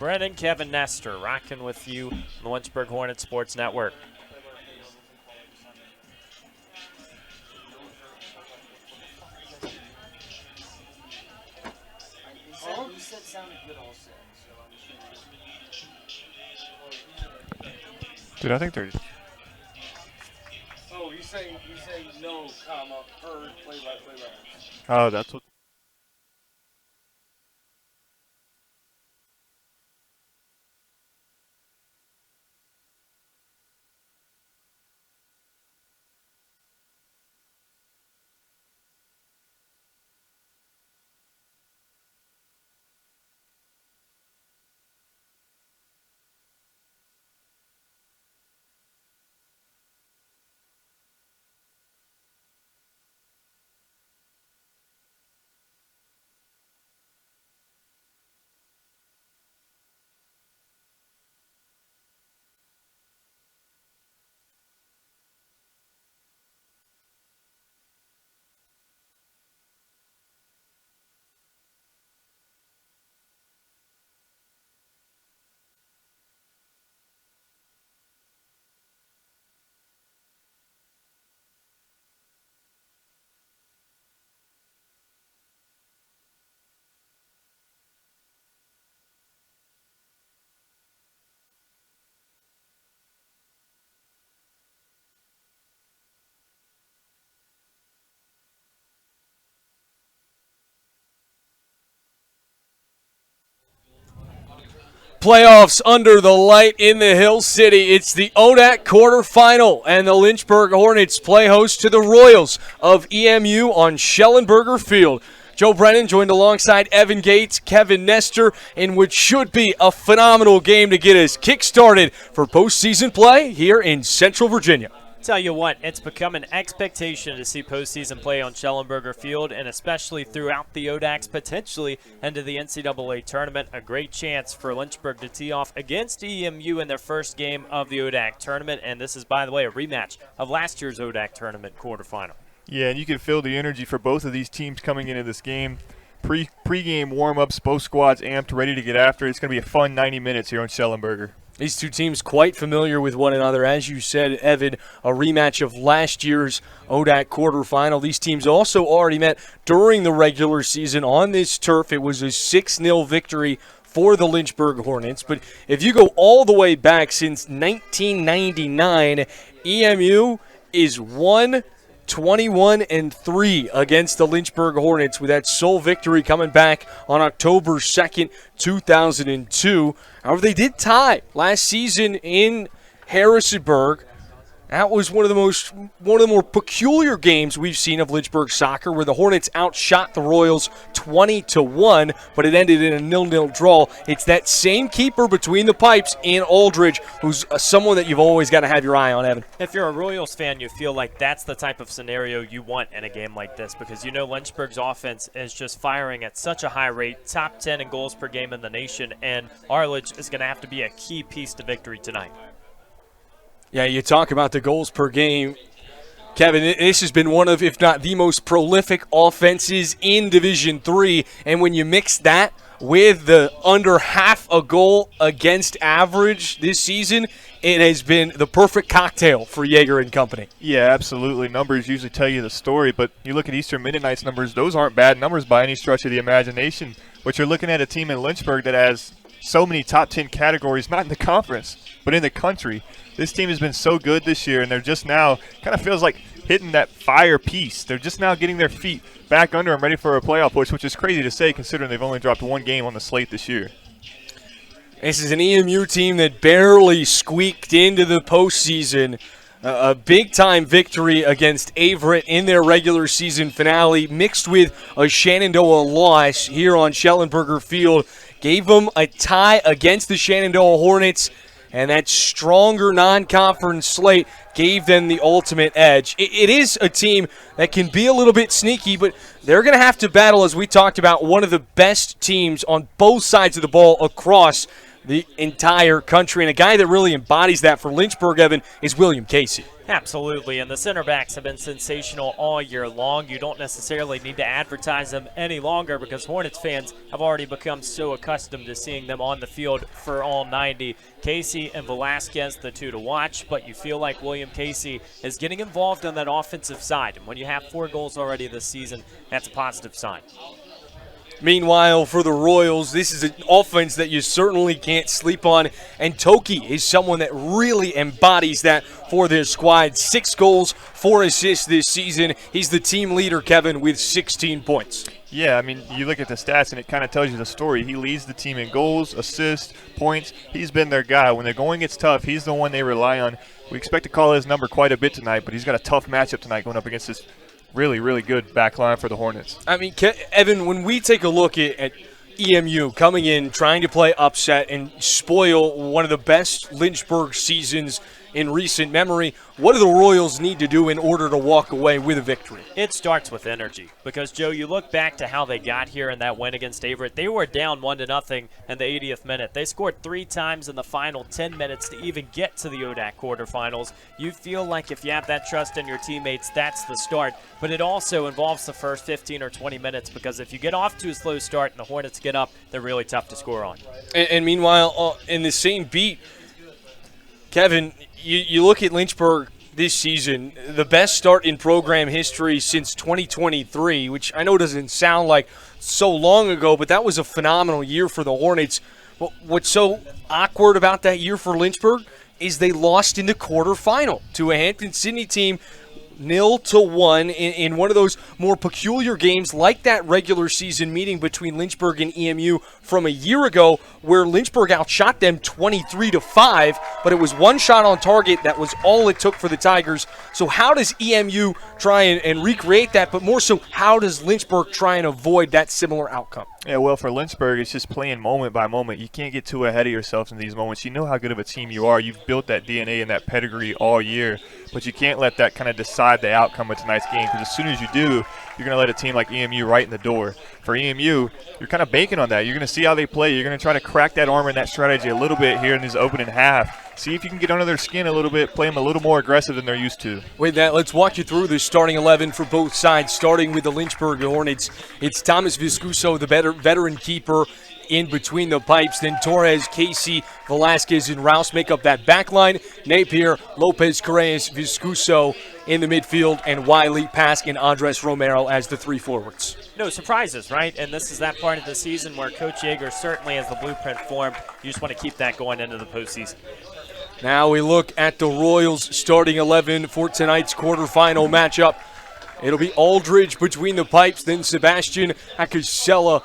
Brennan, Kevin Nestor, rocking with you on the Lynchburg Hornets Sports Network. Dude, I think they're. Oh, he's saying no, comma, heard, play by. Oh, that's what. Playoffs under the light in the Hill City. It's the ODAC quarterfinal, and the Lynchburg Hornets play host to the Royals of EMU on Schellenberger Field. Joe Brennan joined alongside Evan Gates, Kevin Nestor, in which should be a phenomenal game to get us kick-started for postseason play here in Central Virginia. Tell you what, it's become an expectation to see postseason play on Schellenberger Field, and especially throughout the ODACs, potentially into the NCAA tournament. A great chance for Lynchburg to tee off against EMU in their first game of the ODAC tournament, and this is, by the way, a rematch of last year's ODAC tournament quarterfinal. Yeah, and you can feel the energy for both of these teams coming into this game. Pre-game warm-ups, both squads amped, ready to get after it. It's going to be a fun 90 minutes here on Schellenberger. These two teams quite familiar with one another. As you said, Evan, a rematch of last year's ODAC quarterfinal. These teams also already met during the regular season on this turf. It was a 6-0 victory for the Lynchburg Hornets. But if you go all the way back since 1999, EMU is 21-3 against the Lynchburg Hornets, with that sole victory coming back on October 2nd, 2002. However, they did tie last season in Harrisonburg. That was one of the more peculiar games we've seen of Lynchburg soccer, where the Hornets outshot the Royals 20-1, but it ended in a 0-0 draw. It's that same keeper between the pipes in Aldridge, who's someone that you've always got to have your eye on, Evan. If you're a Royals fan, you feel like that's the type of scenario you want in a game like this, because you know Lynchburg's offense is just firing at such a high rate, top 10 in goals per game in the nation, and Arledge is going to have to be a key piece to victory tonight. Yeah, you talk about the goals per game. Kevin, this has been one of, if not the most prolific offenses in Division III, and when you mix that with the under half a goal against average this season, it has been the perfect cocktail for Yeager and company. Yeah, absolutely. Numbers usually tell you the story, but you look at Eastern Mennonite's numbers, those aren't bad numbers by any stretch of the imagination. But you're looking at a team in Lynchburg that has so many top 10 categories, not in the conference, but in the country. This team has been so good this year, and they're just now kind of feels like hitting that fire piece. They're just now getting their feet back under them, ready for a playoff push, which is crazy to say considering they've only dropped one game on the slate this year. This is an EMU team that barely squeaked into the postseason. A big-time victory against Averett in their regular season finale, mixed with a Shenandoah loss here on Schellenberger Field, gave them a tie against the Shenandoah Hornets, and that stronger non-conference slate gave them the ultimate edge. It is a team that can be a little bit sneaky, but they're going to have to battle, as we talked about, one of the best teams on both sides of the ball across the entire country. And a guy that really embodies that for Lynchburg, Evan, is William Casey. Absolutely, and the center backs have been sensational all year long. You don't necessarily need to advertise them any longer because Hornets fans have already become so accustomed to seeing them on the field for all 90. Casey and Velasquez, the two to watch, but you feel like William Casey is getting involved on that offensive side. And when you have 4 goals already this season, that's a positive sign. Meanwhile, for the Royals, this is an offense that you certainly can't sleep on, and Toki is someone that really embodies that for their squad. 6 goals, 4 assists this season. He's the team leader, Kevin, with 16 points. Yeah, I mean, you look at the stats, and it kind of tells you the story. He leads the team in goals, assists, points. He's been their guy. When the going gets tough, he's the one they rely on. We expect to call his number quite a bit tonight, but he's got a tough matchup tonight going up against this really, really good back line for the Hornets. I mean, Evan, when we take a look at EMU coming in, trying to play upset and spoil one of the best Lynchburg seasons in recent memory, what do the Royals need to do in order to walk away with a victory? It starts with energy because, Joe, you look back to how they got here in that win against Averett. They were down 1-0 in the 80th minute. They scored 3 times in the final 10 minutes to even get to the ODAC quarterfinals. You feel like if you have that trust in your teammates, that's the start. But it also involves the first 15 or 20 minutes because if you get off to a slow start and the Hornets get up, they're really tough to score on. And meanwhile, in the same beat, Kevin, you look at Lynchburg this season, the best start in program history since 2023, which I know doesn't sound like so long ago, but that was a phenomenal year for the Hornets. What's so awkward about that year for Lynchburg is they lost in the quarterfinal to a Hampton-Sydney team 0-1 in one of those more peculiar games like that regular season meeting between Lynchburg and EMU from a year ago where Lynchburg outshot them 23-5, but it was one shot on target. That was all it took for the Tigers. So how does EMU try and recreate that, but more so how does Lynchburg try and avoid that similar outcome? Yeah, well, for Lynchburg, it's just playing moment by moment. You can't get too ahead of yourselves in these moments. You know how good of a team you are. You've built that DNA and that pedigree all year, but you can't let that kind of decide the outcome of tonight's game because as soon as you do, you're going to let a team like EMU right in the door. For EMU, you're kind of banking on that. You're going to see how they play. You're going to try to crack that armor and that strategy a little bit here in this opening half. See if you can get under their skin a little bit, play them a little more aggressive than they're used to. With that, let's walk you through the starting 11 for both sides, starting with the Lynchburg Hornets. It's Thomas Viscuso, the veteran keeper, in between the pipes. Then Torres, Casey, Velasquez, and Rouse make up that back line. Napier, Lopez, Correas, Viscuso in the midfield, and Wiley, Pask, and Andres Romero as the 3 forwards. No surprises, right? And this is that part of the season where Coach Yeager certainly has the blueprint formed. You just want to keep that going into the postseason. Now we look at the Royals starting 11 for tonight's quarterfinal matchup. It'll be Aldridge between the pipes, then Sebastian Acasella,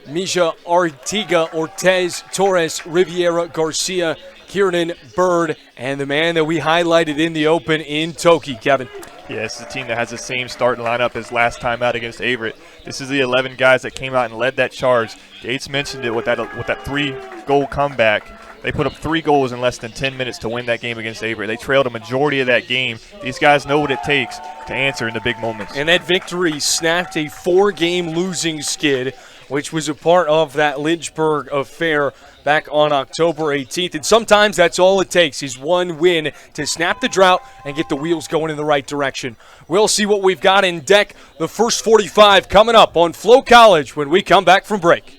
Misha Artiga, Ortez, Torres, Riviera, Garcia, Kiernan, Bird, and the man that we highlighted in the open in Toki, Kevin. Yeah, this is a team that has the same starting lineup as last time out against Averett. This is the 11 guys that came out and led that charge. Gates mentioned it with that 3-goal comeback. They put up 3 goals in less than 10 minutes to win that game against Averett. They trailed a majority of that game. These guys know what it takes to answer in the big moments. And that victory snapped a 4-game losing skid, which was a part of that Lynchburg affair back on October 18th. And sometimes that's all it takes is one win to snap the drought and get the wheels going in the right direction. We'll see what we've got in deck. The first 45 coming up on Flo College when we come back from break.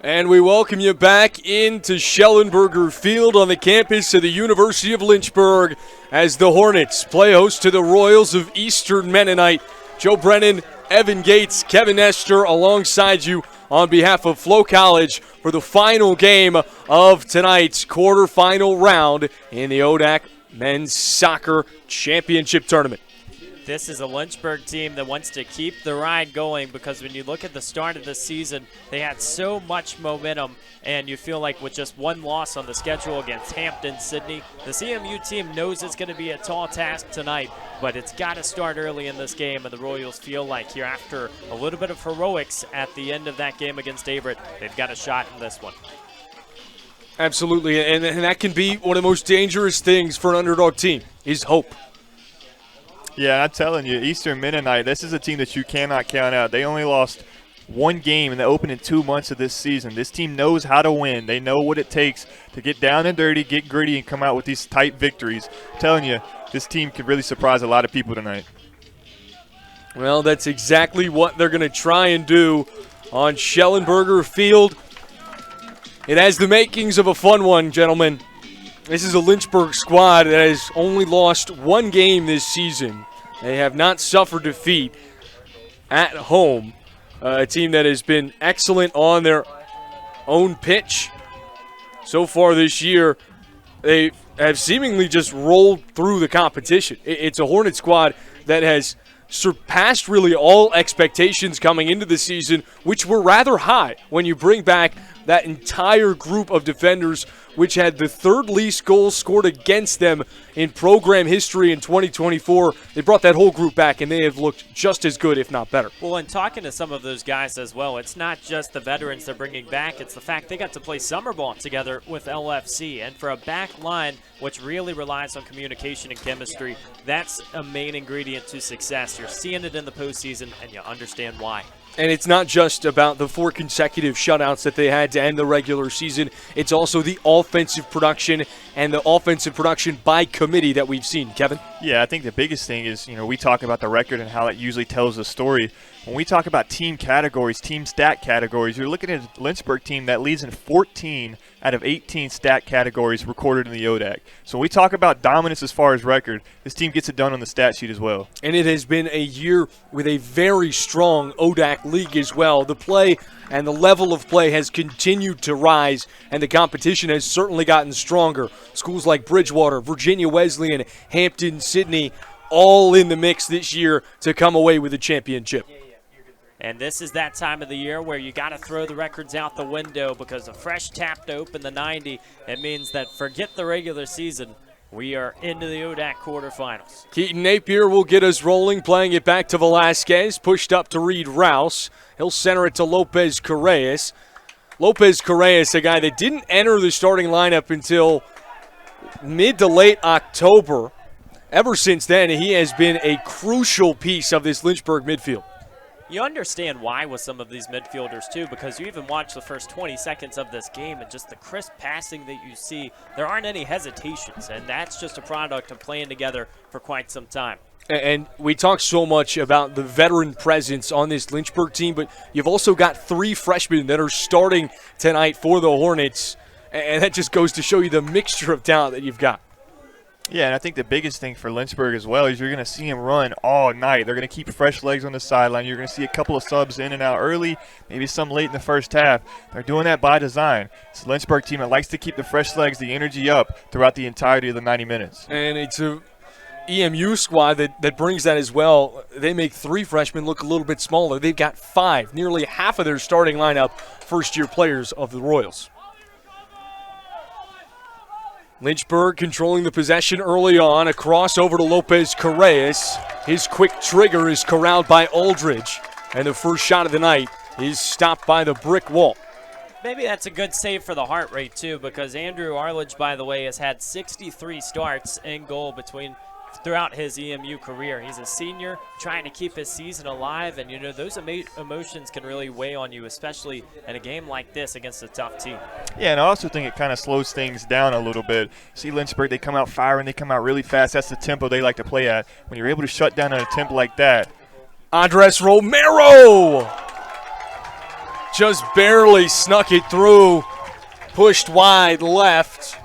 And we welcome you back into Schellenberger Field on the campus of the University of Lynchburg as the Hornets play host to the Royals of Eastern Mennonite. Joe Brennan, Evan Gates, Kevin Nestor alongside you on behalf of Flo College for the final game of tonight's quarterfinal round in the ODAC Men's Soccer Championship Tournament. This is a Lynchburg team that wants to keep the ride going because when you look at the start of the season, they had so much momentum, and you feel like with just one loss on the schedule against Hampton, Sydney, the CMU team knows it's going to be a tall task tonight, but it's got to start early in this game, and the Royals feel like here after a little bit of heroics at the end of that game against Averett, they've got a shot in this one. Absolutely, and that can be one of the most dangerous things for an underdog team is hope. Yeah, I'm telling you, Eastern Mennonite, this is a team that you cannot count out. They only lost one game in the opening 2 months of this season. This team knows how to win. They know what it takes to get down and dirty, get gritty, and come out with these tight victories. I'm telling you, this team could really surprise a lot of people tonight. Well, that's exactly what they're going to try and do on Schellenberger Field. It has the makings of a fun one, gentlemen. This is a Lynchburg squad that has only lost one game this season. They have not suffered defeat at home. A team that has been excellent on their own pitch so far this year. They have seemingly just rolled through the competition. It's a Hornet squad that has surpassed really all expectations coming into the season, which were rather high when you bring back that entire group of defenders, which had the third least goals scored against them in program history in 2024. They brought that whole group back, and they have looked just as good, if not better. Well, and talking to some of those guys as well, it's not just the veterans they're bringing back. It's the fact they got to play summer ball together with LFC. And for a back line, which really relies on communication and chemistry, that's a main ingredient to success. You're seeing it in the postseason, and you understand why. And it's not just about the 4 consecutive shutouts that they had to end the regular season. It's also the offensive production and the offensive production by committee that we've seen. Kevin? Yeah, I think the biggest thing is, we talk about the record and how it usually tells the story. When we talk about team categories, team stat categories, you're looking at a Lynchburg team that leads in 14 out of 18 stat categories recorded in the ODAC. So when we talk about dominance as far as record, this team gets it done on the stat sheet as well. And it has been a year with a very strong ODAC league as well. The play and the level of play has continued to rise, and the competition has certainly gotten stronger. Schools like Bridgewater, Virginia Wesleyan, Hampton, Sydney, all in the mix this year to come away with a championship. And this is that time of the year where you got to throw the records out the window because a fresh tap to open the 90, it means that forget the regular season. We are into the ODAC quarterfinals. Keaton Napier will get us rolling, playing it back to Velasquez, pushed up to Reed Rouse. He'll center it to Lopez Correas. Lopez Correas, a guy that didn't enter the starting lineup until mid to late October. Ever since then, he has been a crucial piece of this Lynchburg midfield. You understand why with some of these midfielders, too, because you even watch the first 20 seconds of this game and just the crisp passing that you see, there aren't any hesitations, and that's just a product of playing together for quite some time. And we talk so much about the veteran presence on this Lynchburg team, but you've also got 3 freshmen that are starting tonight for the Hornets, and that just goes to show you the mixture of talent that you've got. Yeah, and I think the biggest thing for Lynchburg as well is you're going to see them run all night. They're going to keep fresh legs on the sideline. You're going to see a couple of subs in and out early, maybe some late in the first half. They're doing that by design. It's a Lynchburg team that likes to keep the fresh legs, the energy up throughout the entirety of the 90 minutes. And it's a EMU squad that brings that as well. They make 3 freshmen look a little bit smaller. They've got 5, nearly half of their starting lineup, first-year players of the Royals. Lynchburg controlling the possession early on. A cross over to Lopez Correas. His quick trigger is corralled by Aldridge. And the first shot of the night is stopped by the brick wall. Maybe that's a good save for the heart rate, too, because Andrew Arledge, by the way, has had 63 starts in goal throughout his EMU career. He's a senior trying to keep his season alive, and, those emotions can really weigh on you, especially in a game like this against a tough team. Yeah, and I also think it kind of slows things down a little bit. See Lynchburg, they come out firing, they come out really fast. That's the tempo they like to play at. When you're able to shut down an attempt like that. Andres Romero just barely snuck it through, pushed wide left.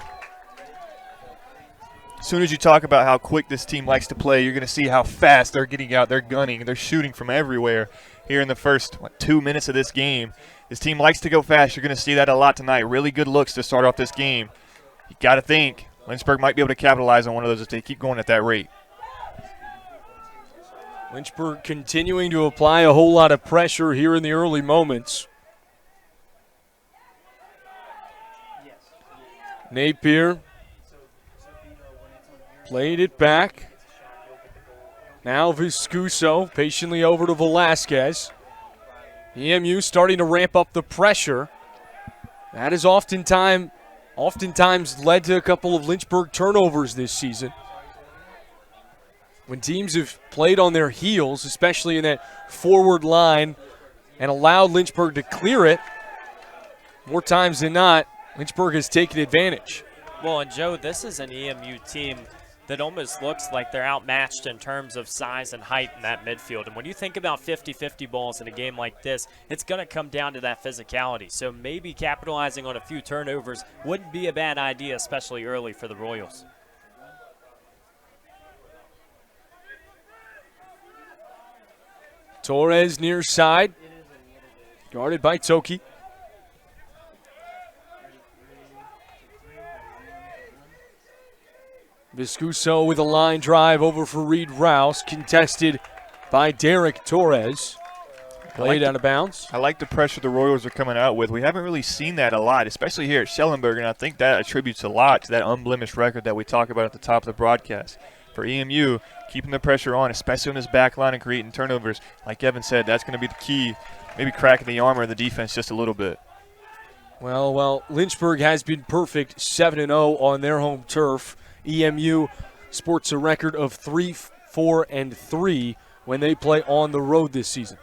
As soon as you talk about how quick this team likes to play, you're going to see how fast they're getting out, they're gunning, they're shooting from everywhere here in the first 2 minutes of this game. This team likes to go fast. You're going to see that a lot tonight. Really good looks to start off this game. You got to think Lynchburg might be able to capitalize on one of those if they keep going at that rate. Lynchburg continuing to apply a whole lot of pressure here in the early moments. Napier played it back. Now Viscuso patiently over to Velasquez. EMU starting to ramp up the pressure. That has oftentimes led to a couple of Lynchburg turnovers this season. When teams have played on their heels, especially in that forward line, and allowed Lynchburg to clear it, more times than not, Lynchburg has taken advantage. Well, and Joe, this is an EMU team that almost looks like they're outmatched in terms of size and height in that midfield. And when you think about 50-50 balls in a game like this, it's going to come down to that physicality. So maybe capitalizing on a few turnovers wouldn't be a bad idea, especially early for the Royals. Torres near side, guarded by Toki. Viscuso with a line drive over for Reed Rouse, contested by Derek Torres. Played out of bounds. I like the pressure the Royals are coming out with. We haven't really seen that a lot, especially here at Schellenberg, and I think that attributes a lot to that unblemished record that we talk about at the top of the broadcast. For EMU, keeping the pressure on, especially on this back line and creating turnovers. Like Evan said, that's going to be the key, maybe cracking the armor of the defense just a little bit. Well, Lynchburg has been perfect, 7-0 on their home turf. EMU sports a record of 3-4-3 when they play on the road this season.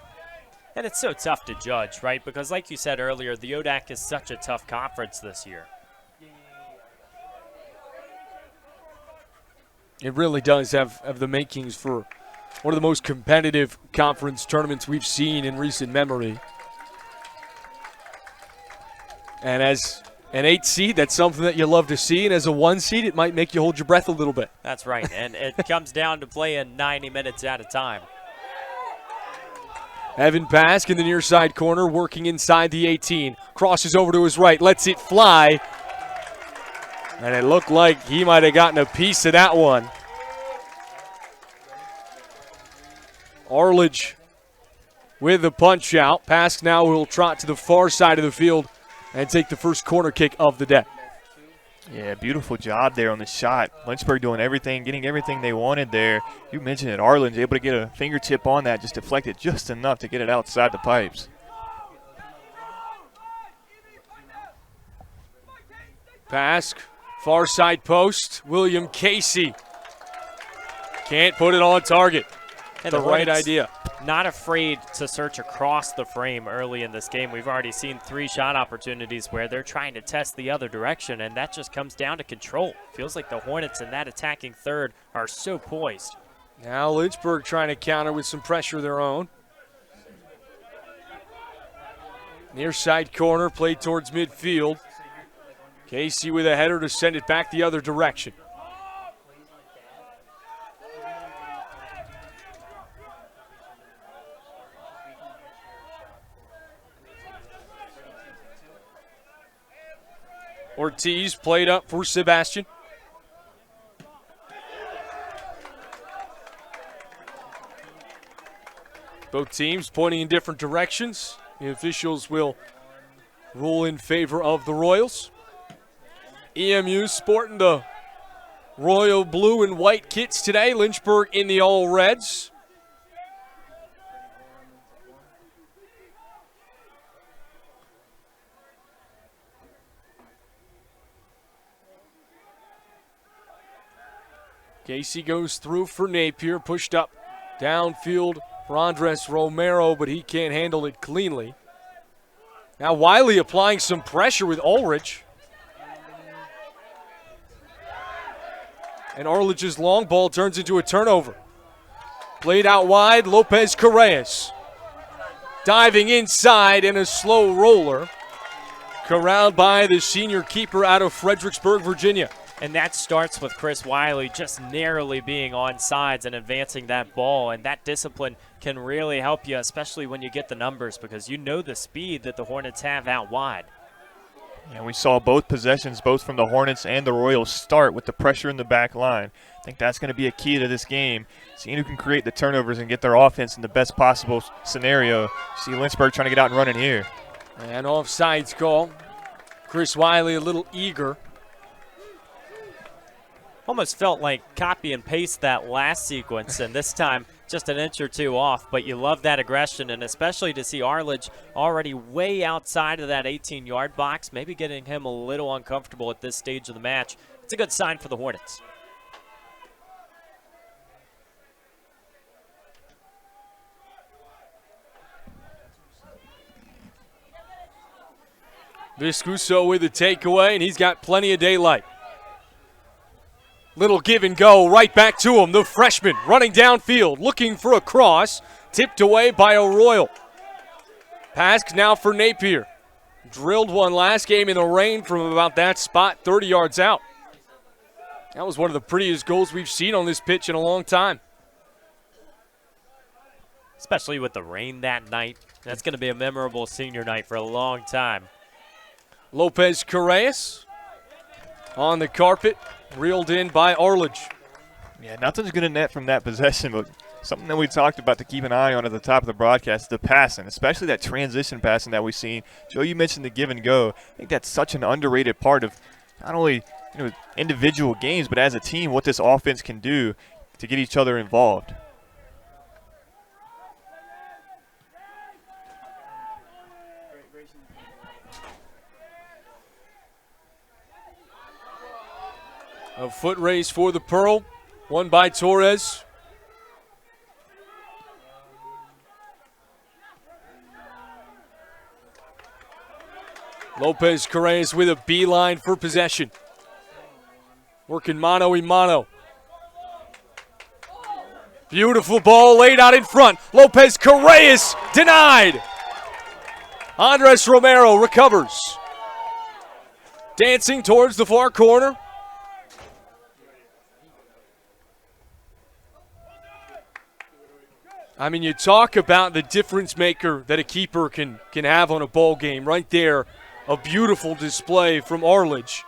And it's so tough to judge, right? Because like you said earlier, the ODAC is such a tough conference this year. It really does have the makings for one of the most competitive conference tournaments we've seen in recent memory. And as an 8 seed, that's something that you love to see. And as a 1 seed, it might make you hold your breath a little bit. That's right. And it comes down to playing 90 minutes at a time. Evan Pask in the near side corner, working inside the 18. Crosses over to his right, lets it fly. And it looked like he might have gotten a piece of that one. Arledge with the punch out. Pask now will trot to the far side of the field and take the first corner kick of the day. Yeah, beautiful job there on the shot. Lynchburg doing everything, getting everything they wanted there. You mentioned it, Arlen's able to get a fingertip on that, just deflect it just enough to get it outside the pipes. Pask, far side post, William Casey. Can't put it on target. And the right idea. Not afraid to search across the frame early in this game. We've already seen 3 shot opportunities where they're trying to test the other direction, and that just comes down to control. Feels like the Hornets in that attacking third are so poised. Now Lynchburg trying to counter with some pressure of their own. Near side corner, played towards midfield. Casey with a header to send it back the other direction. Ortiz played up for Sebastian. Both teams pointing in different directions. The officials will rule in favor of the Royals. EMU sporting the royal blue and white kits today. Lynchburg in the all reds. Casey goes through for Napier, pushed up downfield for Andres Romero, but he can't handle it cleanly. Now Wiley applying some pressure with Ulrich. And Arledge's long ball turns into a turnover. Played out wide, Lopez Correas. Diving inside and a slow roller. Corralled by the senior keeper out of Fredericksburg, Virginia. And that starts with Chris Wiley just narrowly being on sides and advancing that ball. And that discipline can really help you, especially when you get the numbers, because you know the speed that the Hornets have out wide. And we saw both possessions, both from the Hornets and the Royals, start with the pressure in the back line. I think that's going to be a key to this game, seeing who can create the turnovers and get their offense in the best possible scenario. See Lynchburg trying to get out and running here. And offsides call. Chris Wiley a little eager. Almost felt like copy and paste that last sequence, and this time just an inch or two off. But you love that aggression, and especially to see Arledge already way outside of that 18-yard box, maybe getting him a little uncomfortable at this stage of the match. It's a good sign for the Hornets. Viscuso with a takeaway, and he's got plenty of daylight. Little give and go, right back to him. The freshman running downfield, looking for a cross. Tipped away by O'Royal. Pass now for Napier. Drilled one last game in the rain from about that spot, 30 yards out. That was one of the prettiest goals we've seen on this pitch in a long time. Especially with the rain that night. That's going to be a memorable senior night for a long time. Lopez Correas on the carpet, reeled in by Arledge. Yeah, nothing's going to net from that possession, but something that we talked about to keep an eye on at the top of the broadcast, the passing, especially that transition passing that we've seen. Joe, you mentioned the give and go. I think that's such an underrated part of not only individual games, but as a team, what this offense can do to get each other involved. A foot race for the Pearl, won by Torres. Lopez Correas with a beeline for possession. Working mano-a-mano. Beautiful ball laid out in front. Lopez Correas denied. Andres Romero recovers. Dancing towards the far corner. I mean, you talk about the difference maker that a keeper can have on a ball game. Right there, a beautiful display from Arledge.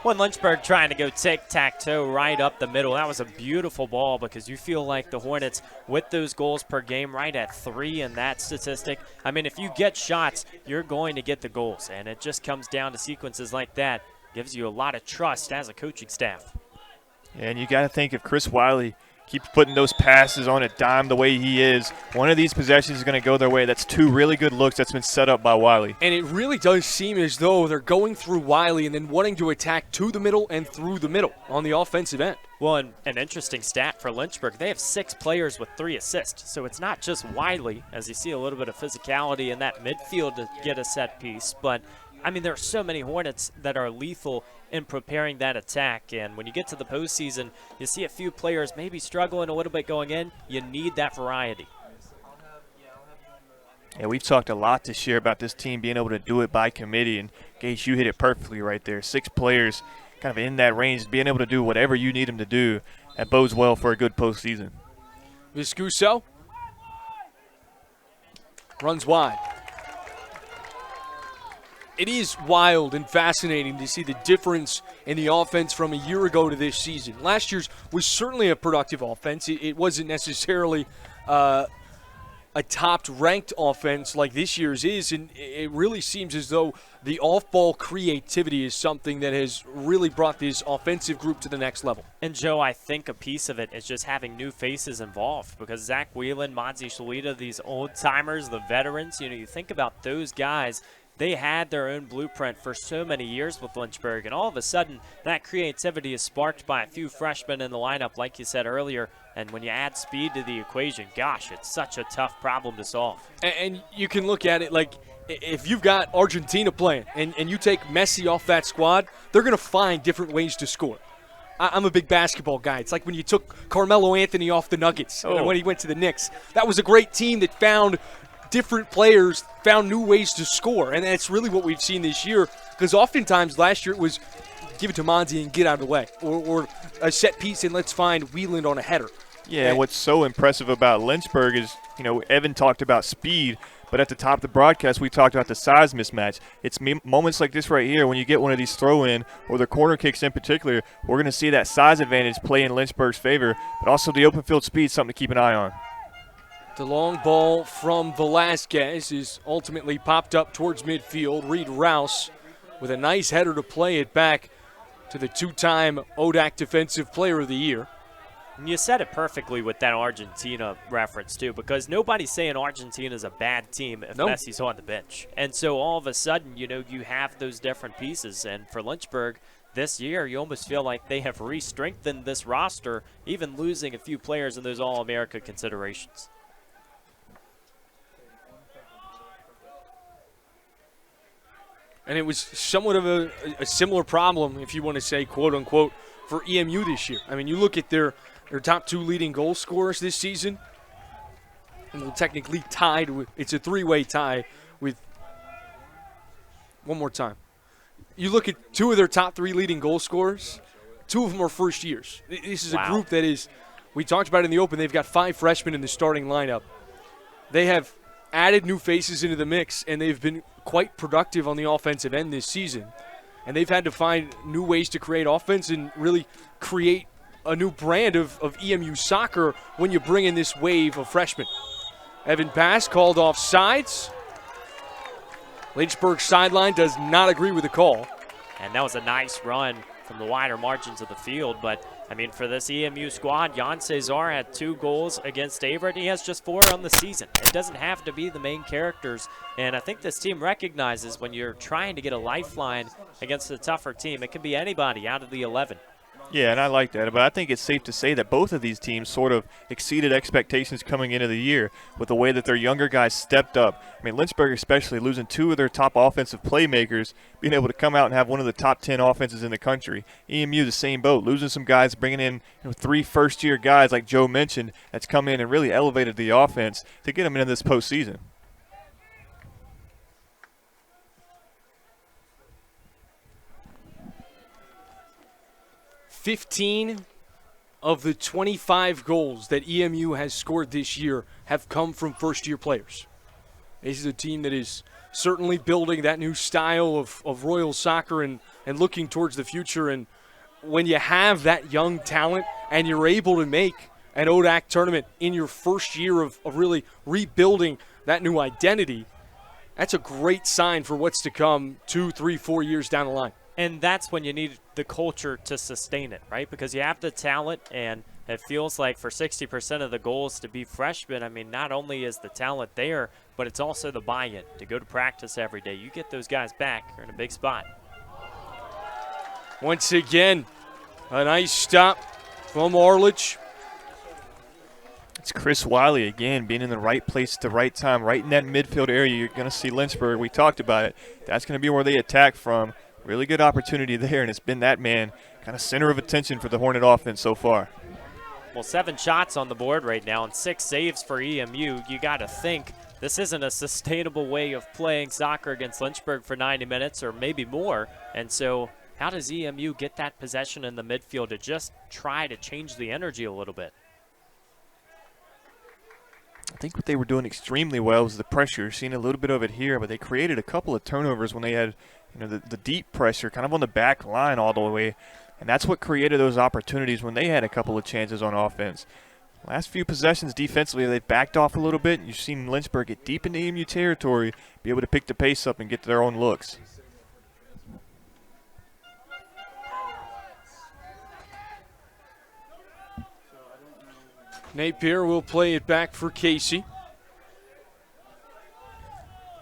When Lynchburg trying to go tic-tac-toe right up the middle, that was a beautiful ball because you feel like the Hornets, with those goals per game, right at 3 in that statistic. I mean, if you get shots, you're going to get the goals, and it just comes down to sequences like that. Gives you a lot of trust as a coaching staff. And you got to think if Chris Wiley keeps putting those passes on a dime the way he is, one of these possessions is going to go their way. That's 2 really good looks that's been set up by Wiley. And it really does seem as though they're going through Wiley and then wanting to attack to the middle and through the middle on the offensive end. Well, and an interesting stat for Lynchburg, they have 6 players with 3 assists. So it's not just Wiley, as you see a little bit of physicality in that midfield to get a set piece, but I mean, there are so many Hornets that are lethal in preparing that attack. And when you get to the postseason, you see a few players maybe struggling a little bit going in. You need that variety. Yeah, we've talked a lot this year about this team being able to do it by committee. And, Gage, you hit it perfectly right there. 6 players kind of in that range, being able to do whatever you need them to do. That bodes well for a good postseason. Viscuso runs wide. It is wild and fascinating to see the difference in the offense from a year ago to this season. Last year's was certainly a productive offense. It wasn't necessarily a top-ranked offense like this year's is, and it really seems as though the off-ball creativity is something that has really brought this offensive group to the next level. And, Joe, I think a piece of it is just having new faces involved because Zach Whelan, Monzi Shalita, these old-timers, the veterans, you think about those guys. They had their own blueprint for so many years with Lynchburg, and all of a sudden that creativity is sparked by a few freshmen in the lineup, like you said earlier. And when you add speed to the equation, gosh, it's such a tough problem to solve. And you can look at it like if you've got Argentina playing and you take Messi off that squad, they're going to find different ways to score. I'm a big basketball guy. It's like when you took Carmelo Anthony off the Nuggets when he went to the Knicks. That was a great team that found different players found new ways to score, and that's really what we've seen this year, because oftentimes last year it was give it to Monty and get out of the way, or a set piece and let's find Wieland on a header. Yeah, and what's so impressive about Lynchburg is, Evan talked about speed, but at the top of the broadcast we talked about the size mismatch. It's moments like this right here when you get one of these throw-in or the corner kicks in particular, we're going to see that size advantage play in Lynchburg's favor, but also the open field speed, something to keep an eye on. The long ball from Velasquez is ultimately popped up towards midfield. Reed Rouse with a nice header to play it back to the two-time ODAC Defensive Player of the Year. And you said it perfectly with that Argentina reference, too, because nobody's saying Argentina's a bad team if Messi's on the bench. And so all of a sudden, you have those different pieces. And for Lynchburg this year, you almost feel like they have re-strengthened this roster, even losing a few players in those All-America considerations. And it was somewhat of a similar problem, if you want to say, quote-unquote, for EMU this year. I mean, you look at their top two leading goal scorers this season, and they're technically tied with – it's a three-way tie with – one more time. You look at two of their top three leading goal scorers, two of them are first years. This is a group that is – we talked about it in the open. They've got 5 freshmen in the starting lineup. They have added new faces into the mix, and they've been quite productive on the offensive end this season. And they've had to find new ways to create offense and really create a new brand of EMU soccer when you bring in this wave of freshmen. Evan Pass called off sides. Lynchburg sideline does not agree with the call. And that was a nice run from the wider margins of the field. But, I mean, for this EMU squad, Jan Cesar had 2 goals against Averett. He has just 4 on the season. It doesn't have to be the main characters. And I think this team recognizes when you're trying to get a lifeline against a tougher team, it can be anybody out of the 11. Yeah, and I like that. But I think it's safe to say that both of these teams sort of exceeded expectations coming into the year with the way that their younger guys stepped up. I mean, Lynchburg especially losing 2 of their top offensive playmakers, being able to come out and have one of the top 10 offenses in the country. EMU, the same boat, losing some guys, bringing in 3 first-year guys like Joe mentioned that's come in and really elevated the offense to get them into this postseason. "15 of the 25 goals that EMU has scored this year have come from first-year players. This is a team that is certainly building that new style of Royal soccer and looking towards the future. And when you have that young talent and you're able to make an ODAC tournament in your first year of really rebuilding that new identity, that's a great sign for what's to come 2, 3, 4 years down the line. And that's when you need the culture to sustain it, right? Because you have the talent, and it feels like for 60% of the goals to be freshmen, I mean, not only is the talent there, but it's also the buy-in to go to practice every day. You get those guys back, you're in a big spot. Once again, a nice stop from Arledge. It's Chris Wiley again being in the right place at the right time, right in that midfield area. You're going to see Lynchburg. We talked about it. That's going to be where they attack from. Really good opportunity there, and it's been that man kind of center of attention for the Hornet offense so far. Well, 7 shots on the board right now and 6 saves for EMU. You got to think this isn't a sustainable way of playing soccer against Lynchburg for 90 minutes or maybe more. And so how does EMU get that possession in the midfield to just try to change the energy a little bit? I think what they were doing extremely well was the pressure. Seeing a little bit of it here, but they created a couple of turnovers when they had the deep pressure kind of on the back line all the way. And that's what created those opportunities when they had a couple of chances on offense. Last few possessions defensively, they've backed off a little bit. You've seen Lynchburg get deep into EMU territory, be able to pick the pace up and get their own looks. Napier will play it back for Casey.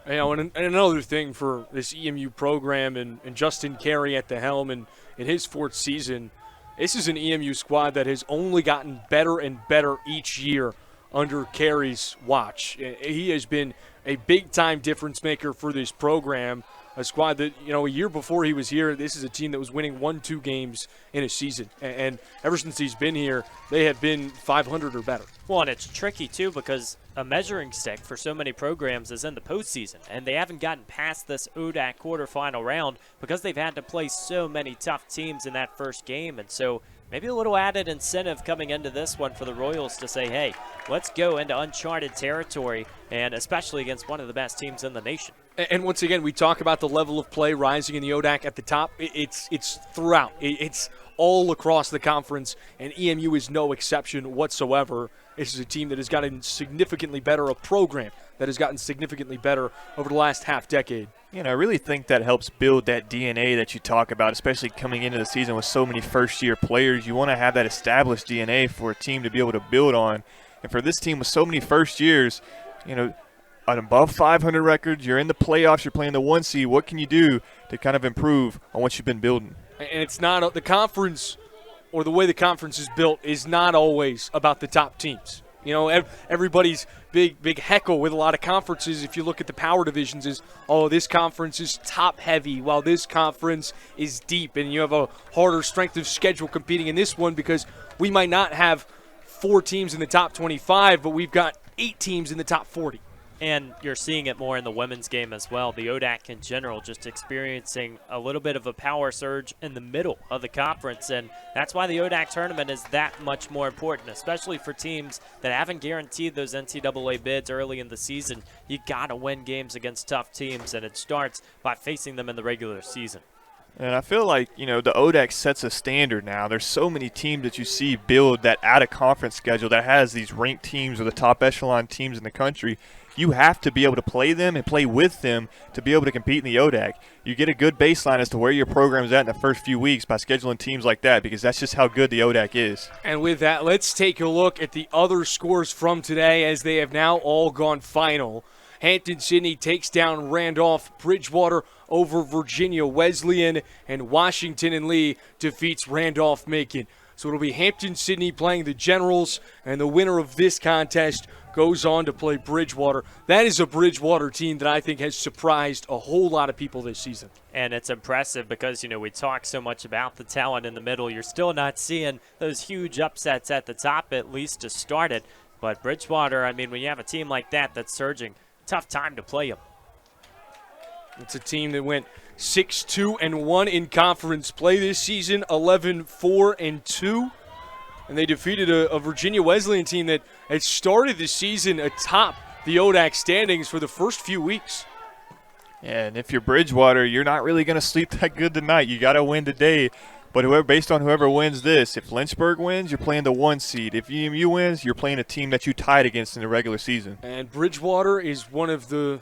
And another thing for this EMU program and Justin Carey at the helm in his 4th season, this is an EMU squad that has only gotten better and better each year under Carey's watch. He has been a big-time difference maker for this program a squad that, a year before he was here, this is a team that was winning 1-2 games in a season. And ever since he's been here, they have been 500 or better. Well, and it's tricky, too, because a measuring stick for so many programs is in the postseason, and they haven't gotten past this ODAC quarterfinal round because they've had to play so many tough teams in that first game. And so maybe a little added incentive coming into this one for the Royals to say, hey, let's go into uncharted territory, and especially against one of the best teams in the nation. And once again, we talk about the level of play rising in the ODAC at the top. It's throughout. It's all across the conference, and EMU is no exception whatsoever. This is a team that has gotten significantly better, a program that has gotten significantly better over the last half decade. I really think that helps build that DNA that you talk about, especially coming into the season with so many first-year players. You want to have that established DNA for a team to be able to build on. And for this team with so many first years, an above 500 record, you're in the playoffs, you're playing the 1 seed. What can you do to kind of improve on what you've been building? And it's not the conference, or the way the conference is built, is not always about the top teams. Everybody's big heckle with a lot of conferences, if you look at the power divisions, is, oh, this conference is top-heavy, while this conference is deep, and you have a harder strength of schedule competing in this one because we might not have 4 teams in the top 25, but we've got 8 teams in the top 40. And you're seeing it more in the women's game as well. The ODAC in general just experiencing a little bit of a power surge in the middle of the conference, and that's why the ODAC tournament is that much more important, especially for teams that haven't guaranteed those NCAA bids early in the season. You got to win games against tough teams, and it starts by facing them in the regular season. And I feel like, the ODAC sets a standard now. There's so many teams that you see build that out-of-conference schedule that has these ranked teams or the top echelon teams in the country. You have to be able to play them and play with them to be able to compete in the ODAC. You get a good baseline as to where your program's at in the first few weeks by scheduling teams like that, because that's just how good the ODAC is. And with that, let's take a look at the other scores from today as they have now all gone final. Hampton-Sydney takes down Randolph. Bridgewater over Virginia Wesleyan, and Washington and Lee defeats Randolph-Macon. So it'll be Hampton-Sydney playing the Generals, and the winner of this contest goes on to play Bridgewater. That is a Bridgewater team that I think has surprised a whole lot of people this season. And it's impressive because, we talk so much about the talent in the middle. You're still not seeing those huge upsets at the top, at least to start it. But Bridgewater, when you have a team like that that's surging, tough time to play them. It's a team that went 6-2-1 in conference play this season, 11-4-2. And they defeated a Virginia Wesleyan team that had started the season atop the ODAC standings for the first few weeks. Yeah, and if you're Bridgewater, you're not really going to sleep that good tonight. You got to win today. But based on whoever wins this, if Lynchburg wins, you're playing the 1 seed. If EMU wins, you're playing a team that you tied against in the regular season. And Bridgewater is one of the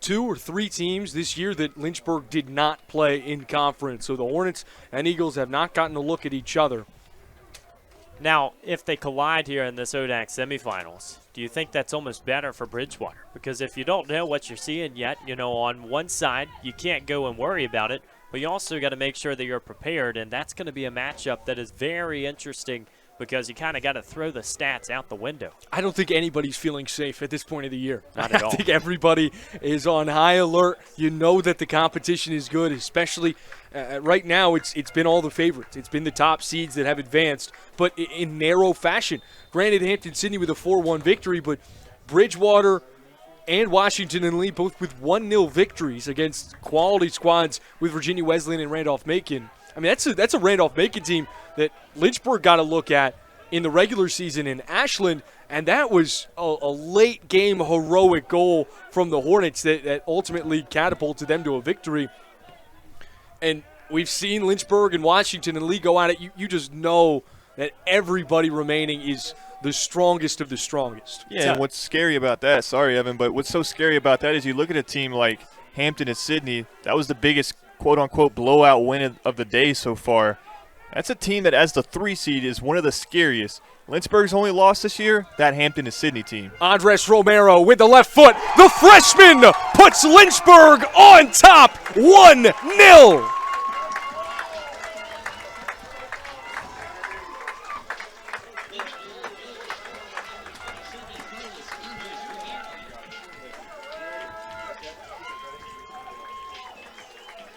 2 or 3 teams this year that Lynchburg did not play in conference. So the Hornets and Eagles have not gotten a look at each other. Now, if they collide here in this ODAC semifinals, do you think that's almost better for Bridgewater? Because if you don't know what you're seeing yet, on one side, you can't go and worry about it, but you also got to make sure that you're prepared, and that's going to be a matchup that is very interesting because you kind of got to throw the stats out the window. I don't think anybody's feeling safe at this point of the year. Not at all. I think everybody is on high alert. You know that the competition is good, especially right now it's been all the favorites. It's been the top seeds that have advanced, but in narrow fashion. Granted, Hampton-Sydney with a 4-1 victory, but Bridgewater and Washington and Lee both with 1-0 victories against quality squads with Virginia Wesleyan and Randolph-Macon. That's a Randolph-Macon team that Lynchburg got a look at in the regular season in Ashland, and that was a late-game heroic goal from the Hornets that ultimately catapulted them to a victory. And we've seen Lynchburg and Washington and Lee go at it. You just know that everybody remaining is the strongest of the strongest. Yeah, and what's scary about that, sorry, Evan, but what's so scary about that is you look at a team like Hampton and Sydney, that was the biggest quote-unquote blowout win of the day so far. That's a team that, as the 3 seed, is one of the scariest. Lynchburg's only loss this year, that Hampton and Sydney team. Andres Romero with the left foot. The freshman puts Lynchburg on top, 1-0.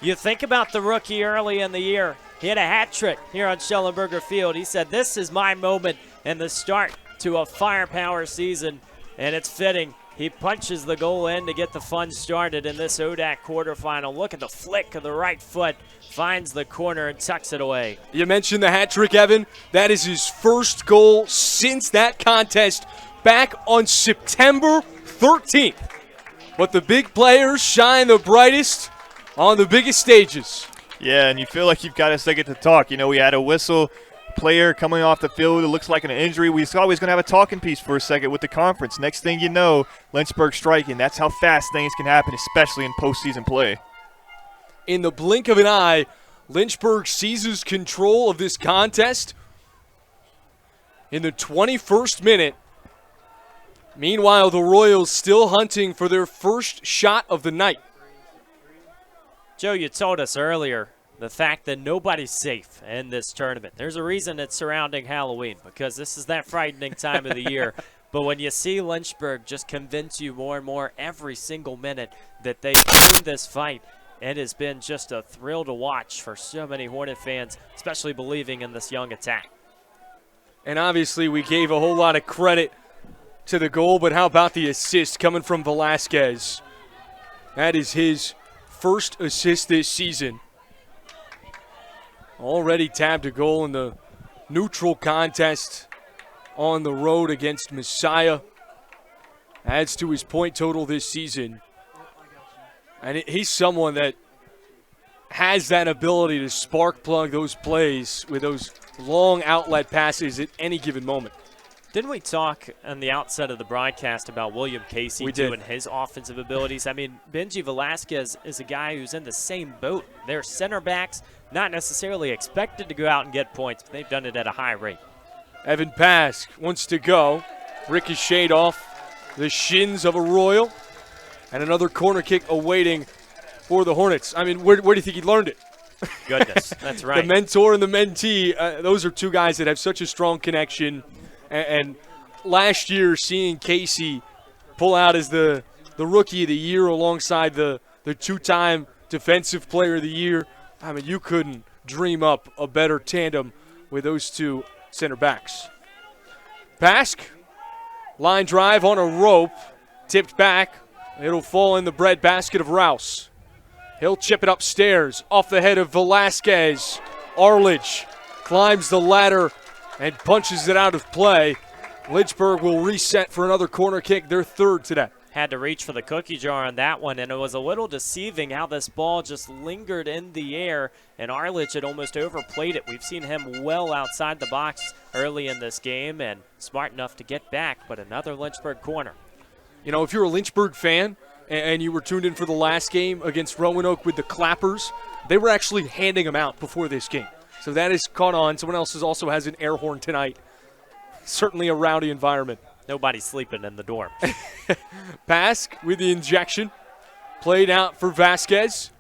You think about the rookie early in the year. He had a hat trick here on Schellenberger Field. He said, this is my moment and the start to a firepower season, and it's fitting. He punches the goal in to get the fun started in this ODAC quarterfinal. Look at the flick of the right foot. Finds the corner and tucks it away. You mentioned the hat trick, Evan. That is his first goal since that contest back on September 13th. But the big players shine the brightest on the biggest stages. Yeah, and you feel like you've got a second to talk. You know, we had a whistle player coming off the field. It looks like an injury. We thought we was going to have a talking piece for a second with the conference. Next thing you know, Lynchburg striking. That's how fast things can happen, especially in postseason play. In the blink of an eye, Lynchburg seizes control of this contest in the 21st minute. Meanwhile, the Royals still hunting for their first shot of the night. Joe, you told us earlier the fact that nobody's safe in this tournament. There's a reason it's surrounding Halloween, because this is that frightening time of the year. But when you see Lynchburg just convince you more and more every single minute that they own this fight, it has been just a thrill to watch for so many Hornet fans, especially believing in this young attack. And obviously we gave a whole lot of credit to the goal, but how about the assist coming from Velasquez? That is his first assist this season. Already tabbed a goal in the neutral contest on the road against Messiah. Adds to his point total this season. And he's someone that has that ability to spark plug those plays with those long outlet passes at any given moment. Didn't we talk on the outset of the broadcast about William Casey too and his offensive abilities? I mean, Benji Velasquez is a guy who's in the same boat. They're center backs, not necessarily expected to go out and get points, but they've done it at a high rate. Evan Pask wants to go. Ricocheted off the shins of a Royal. And another corner kick awaiting for the Hornets. I mean, where do you think he learned it? Goodness, that's right. The mentor and the mentee, those are two guys that have such a strong connection. And last year, seeing Casey pull out as the Rookie of the Year alongside the two-time Defensive Player of the Year, I mean, you couldn't dream up a better tandem with those two center backs. Pask, line drive on a rope, tipped back. It'll fall in the breadbasket of Rouse. He'll chip it upstairs off the head of Velasquez. Arledge climbs the ladder and punches it out of play. Lynchburg will reset for another corner kick, their third today. Had to reach for the cookie jar on that one, and it was a little deceiving how this ball just lingered in the air, and Arledge had almost overplayed it. We've seen him well outside the box early in this game and smart enough to get back, but another Lynchburg corner. You know, if you're a Lynchburg fan and you were tuned in for the last game against Roanoke with the Clappers, they were actually handing them out before this game. So that is caught on. Someone else also has an air horn tonight. Certainly a rowdy environment. Nobody's sleeping in the dorm. Pask with the injection. Played out for Vasquez.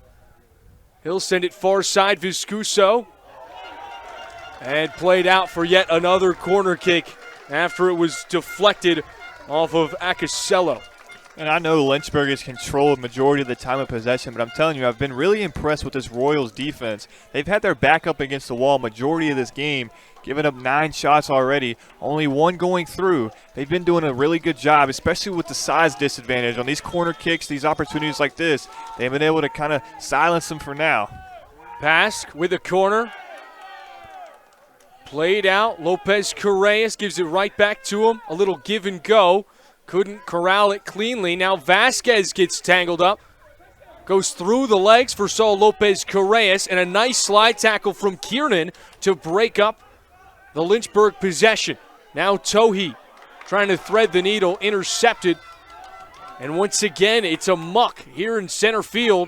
He'll send it far side, Viscuso. And played out for yet another corner kick after it was deflected off of Acasello. And I know Lynchburg has controlled majority of the time of possession, but I'm telling you, I've been really impressed with this Royals defense. They've had their back up against the wall majority of this game, giving up 9 shots already, only 1 going through. They've been doing a really good job, especially with the size disadvantage. On these corner kicks, these opportunities like this, they've been able to kind of silence them for now. Pask with a corner. Played out. Lopez Correas gives it right back to him. A little give and go. Couldn't corral it cleanly. Now Vasquez gets tangled up. Goes through the legs for Saul Lopez Correas, and a nice slide tackle from Kiernan to break up the Lynchburg possession. Now Tohi trying to thread the needle, intercepted. And once again, it's a muck here in center field.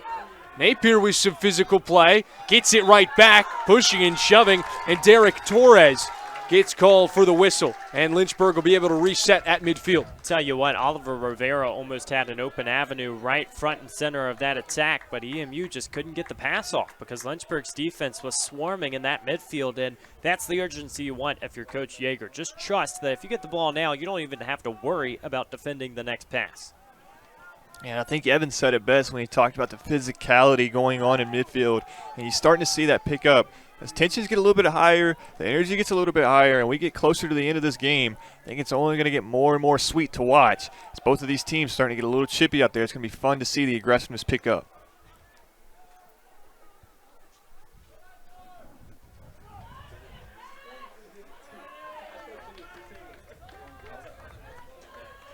Napier with some physical play. Gets it right back, pushing and shoving, and Derek Torres gets called for the whistle, and Lynchburg will be able to reset at midfield. Tell you what, Oliver Rivera almost had an open avenue right front and center of that attack, but EMU just couldn't get the pass off because Lynchburg's defense was swarming in that midfield, and that's the urgency you want if you're Coach Yeager. Just trust that if you get the ball now, you don't even have to worry about defending the next pass. And I think Evan said it best when he talked about the physicality going on in midfield. And you're starting to see that pick up. As tensions get a little bit higher, the energy gets a little bit higher, and we get closer to the end of this game, I think it's only going to get more and more sweet to watch. As both of these teams starting to get a little chippy out there, it's going to be fun to see the aggressiveness pick up.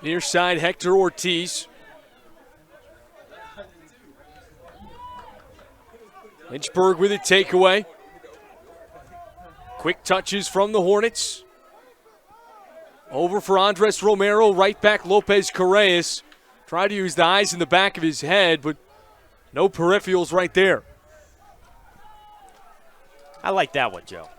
Near side, Hector Ortiz. Lynchburg with a takeaway. Quick touches from the Hornets. Over for Andres Romero, right back Lopez Correas. Tried to use the eyes in the back of his head, but no peripherals right there. I like that one, Joe.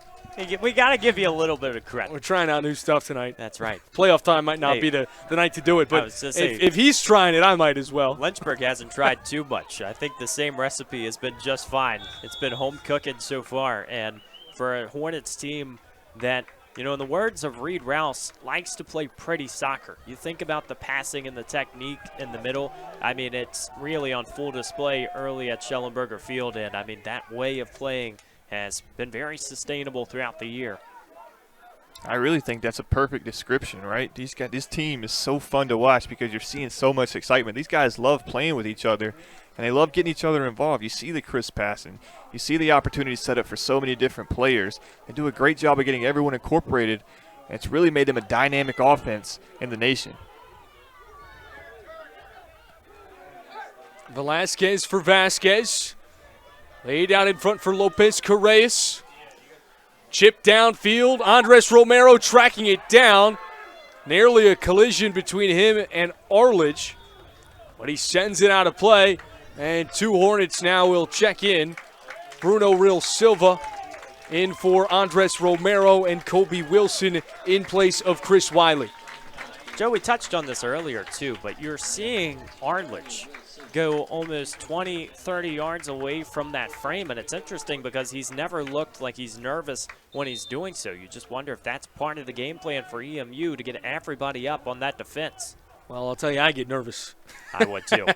We got to give you a little bit of credit. We're trying out new stuff tonight. That's right. Playoff time might not be the night to do it, but if he's trying it, I might as well. Lynchburg hasn't tried too much. I think the same recipe has been just fine. It's been home cooking so far, and for a Hornets team that, you know, in the words of Reed Rouse, likes to play pretty soccer. You think about the passing and the technique in the middle. I mean, it's really on full display early at Schellenberger Field, and I mean, that way of playing has been very sustainable throughout the year. I really think that's a perfect description, right? This team is so fun to watch because you're seeing so much excitement. These guys love playing with each other, and they love getting each other involved. You see the crisp passing. You see the opportunities set up for so many different players. They do a great job of getting everyone incorporated, and it's really made them a dynamic offense in the nation. Velasquez for Vasquez. Laid out in front for Lopez Correas. Chip downfield. Andres Romero tracking it down. Nearly a collision between him and Arledge. But he sends it out of play. And two Hornets now will check in. Bruno Real Silva in for Andres Romero and Kobe Wilson in place of Chris Wiley. Joe, we touched on this earlier too, but you're seeing Arledge go almost 20, 30 yards away from that frame, and it's interesting because he's never looked like he's nervous when he's doing so. You just wonder if that's part of the game plan for EMU to get everybody up on that defense. Well, I'll tell you, I get nervous. I would too.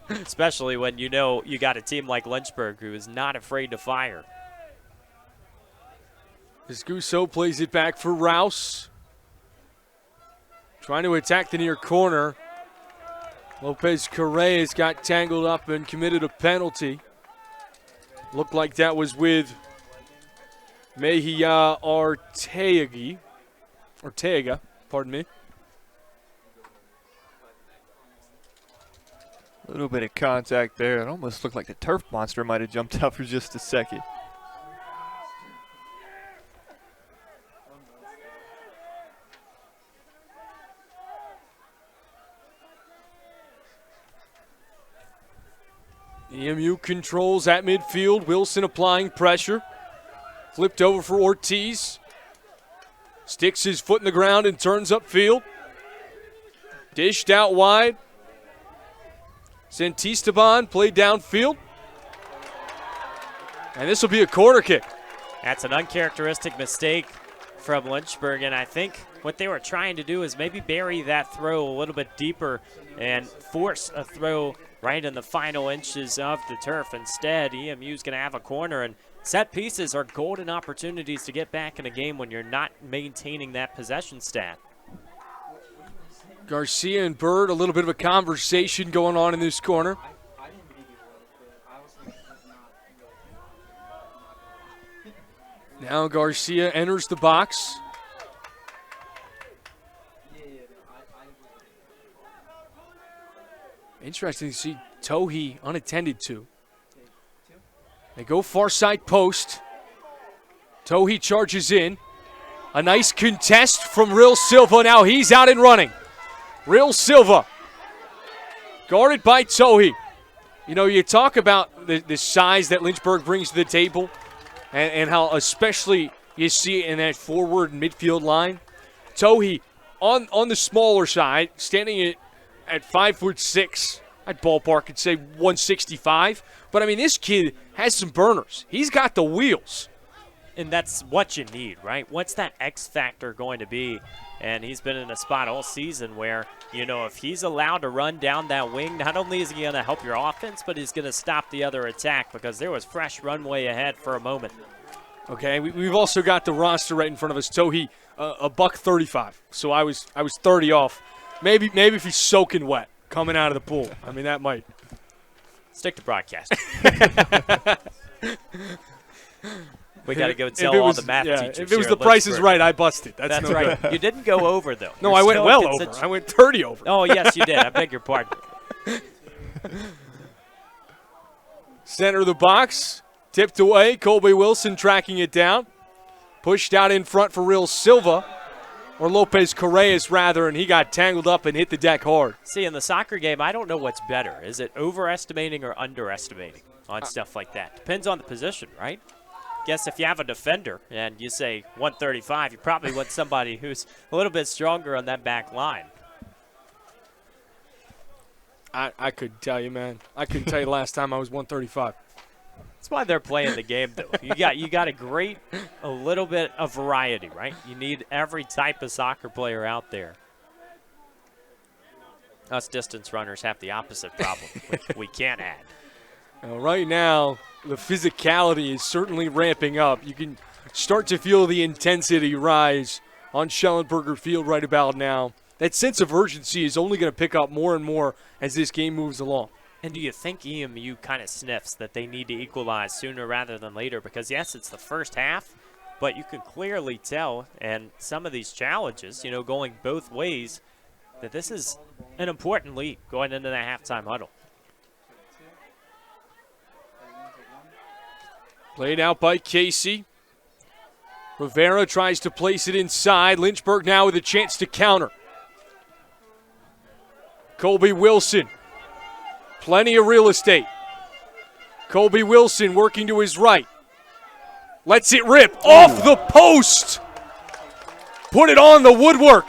Especially when you know you got a team like Lynchburg who is not afraid to fire. Viscuso plays it back for Rouse. Trying to attack the near corner. Lopez Correas got tangled up and committed a penalty. Looked like that was with Mejia Ortega, pardon me. A little bit of contact there. It almost looked like the turf monster might have jumped out for just a second. EMU controls at midfield. Wilson applying pressure. Flipped over for Ortiz. Sticks his foot in the ground and turns upfield. Dished out wide. Santisteban played downfield. And this will be a corner kick. That's an uncharacteristic mistake from Lynchburg, and I think what they were trying to do is maybe bury that throw a little bit deeper and force a throw right in the final inches of the turf. Instead, EMU's going to have a corner, and set pieces are golden opportunities to get back in a game when you're not maintaining that possession stat. Garcia and Bird, a little bit of a conversation going on in this corner. Now Garcia enters the box. Interesting to see Tohi unattended to. They go far side post. Tohi charges in. A nice contest from Real Silva. Now he's out and running. Real Silva guarded by Tohi. You know, you talk about the size that Lynchburg brings to the table and how especially you see it in that forward midfield line. Tohi on the smaller side, standing at 5'6". I'd ballpark and say 165. But, I mean, this kid has some burners. He's got the wheels. And that's what you need, right? What's that X factor going to be? And he's been in a spot all season where, if he's allowed to run down that wing, not only is he going to help your offense, but he's going to stop the other attack because there was fresh runway ahead for a moment. Okay, we've also got the roster right in front of us. Tohi, a $135. So I was 30 off. Maybe if he's soaking wet coming out of the pool. I mean, that might. Stick to broadcast. We got to go tell all the math teachers. If it was the Price is Right, I busted. That's no right. good. You didn't go over, though. No, I went well over. I went 30 over. Oh, yes, you did. I beg your pardon. Center of the box. Tipped away. Colby Wilson tracking it down. Pushed out in front for Real Silva. Or Lopez Correas, rather, and he got tangled up and hit the deck hard. See, in the soccer game, I don't know what's better. Is it overestimating or underestimating on stuff like that? Depends on the position, right? Guess if you have a defender and you say 135, you probably want somebody who's a little bit stronger on that back line. I couldn't tell you, man. I couldn't tell you last time I was 135. That's why they're playing the game, though. You got a little bit of variety, right? You need every type of soccer player out there. Us distance runners have the opposite problem. we can't add. Right now, the physicality is certainly ramping up. You can start to feel the intensity rise on Schellenberger Field right about now. That sense of urgency is only going to pick up more and more as this game moves along. And do you think EMU kind of sniffs that they need to equalize sooner rather than later? Because, yes, it's the first half, but you can clearly tell, and some of these challenges, going both ways, that this is an important lead going into the halftime huddle. Played out by Casey. Rivera tries to place it inside. Lynchburg now with a chance to counter. Colby Wilson. Plenty of real estate. Colby Wilson working to his right. Lets it rip off the post. Put it on the woodwork.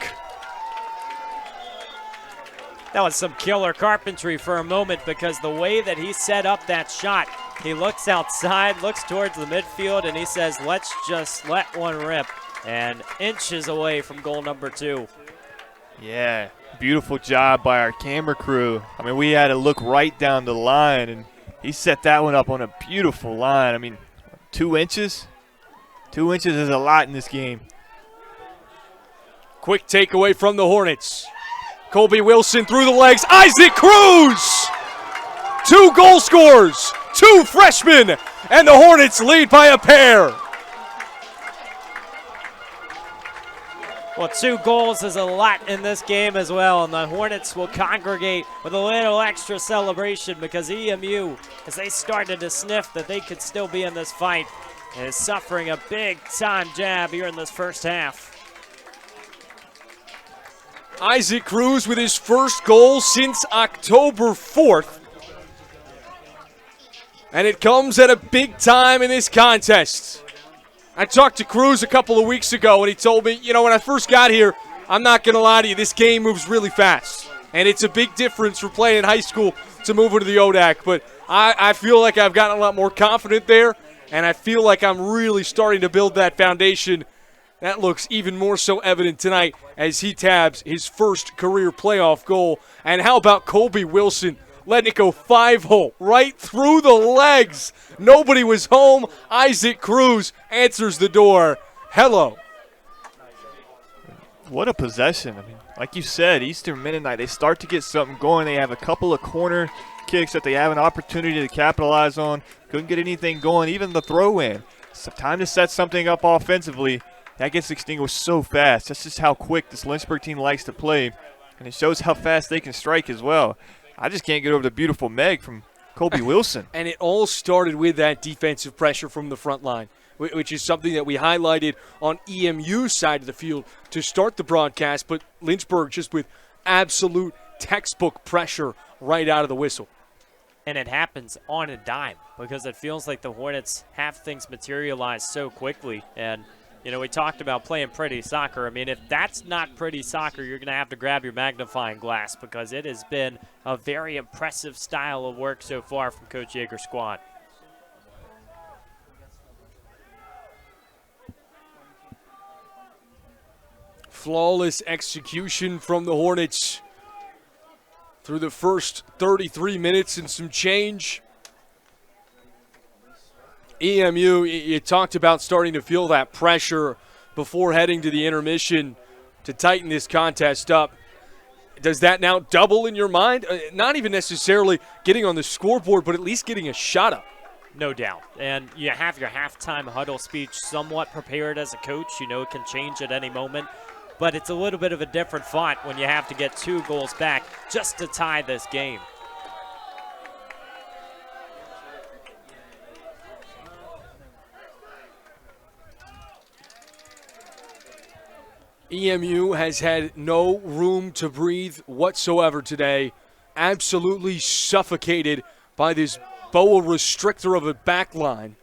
That was some killer carpentry for a moment because the way that he set up that shot, he looks outside, looks towards the midfield, and he says, let's just let one rip. And inches away from goal number 2. Yeah, beautiful job by our camera crew. I mean, we had to look right down the line, and he set that one up on a beautiful line. I mean, 2 inches? 2 inches is a lot in this game. Quick takeaway from the Hornets. Colby Wilson through the legs. Isaac Cruz! 2 goal scorers, 2 freshmen, and the Hornets lead by a pair. Well, 2 goals is a lot in this game as well, and the Hornets will congregate with a little extra celebration because EMU, as they started to sniff that they could still be in this fight, is suffering a big-time jab here in this first half. Isaac Cruz with his first goal since October 4th. And it comes at a big time in this contest. I talked to Cruz a couple of weeks ago, and he told me, when I first got here, I'm not going to lie to you, this game moves really fast. And it's a big difference for playing in high school to move into the ODAC. But I feel like I've gotten a lot more confident there, and I feel like I'm really starting to build that foundation. That looks even more so evident tonight as he tabs his first career playoff goal. And how about Colby Wilson letting it go 5-hole right through the legs? Nobody was home. Isaac Cruz answers the door. Hello. What a possession. I mean, like you said, Eastern Mennonite, they start to get something going. They have a couple of corner kicks that they have an opportunity to capitalize on. Couldn't get anything going, even the throw-in. So time to set something up offensively. That gets extinguished so fast. That's just how quick this Lynchburg team likes to play, and it shows how fast they can strike as well. I just can't get over the beautiful Meg from Colby Wilson. And it all started with that defensive pressure from the front line, which is something that we highlighted on EMU's side of the field to start the broadcast, but Lynchburg just with absolute textbook pressure right out of the whistle. And it happens on a dime because it feels like the Hornets have things materialize so quickly. And we talked about playing pretty soccer. I mean, if that's not pretty soccer, you're going to have to grab your magnifying glass because it has been a very impressive style of work so far from Coach Yeager's squad. Flawless execution from the Hornets through the first 33 minutes and some change. EMU, you talked about starting to feel that pressure before heading to the intermission to tighten this contest up. Does that now double in your mind? Not even necessarily getting on the scoreboard, but at least getting a shot up. No doubt. And you have your halftime huddle speech somewhat prepared as a coach. You know it can change at any moment. But it's a little bit of a different fight when you have to get 2 goals back just to tie this game. EMU has had no room to breathe whatsoever today. Absolutely suffocated by this boa restrictor of a back line.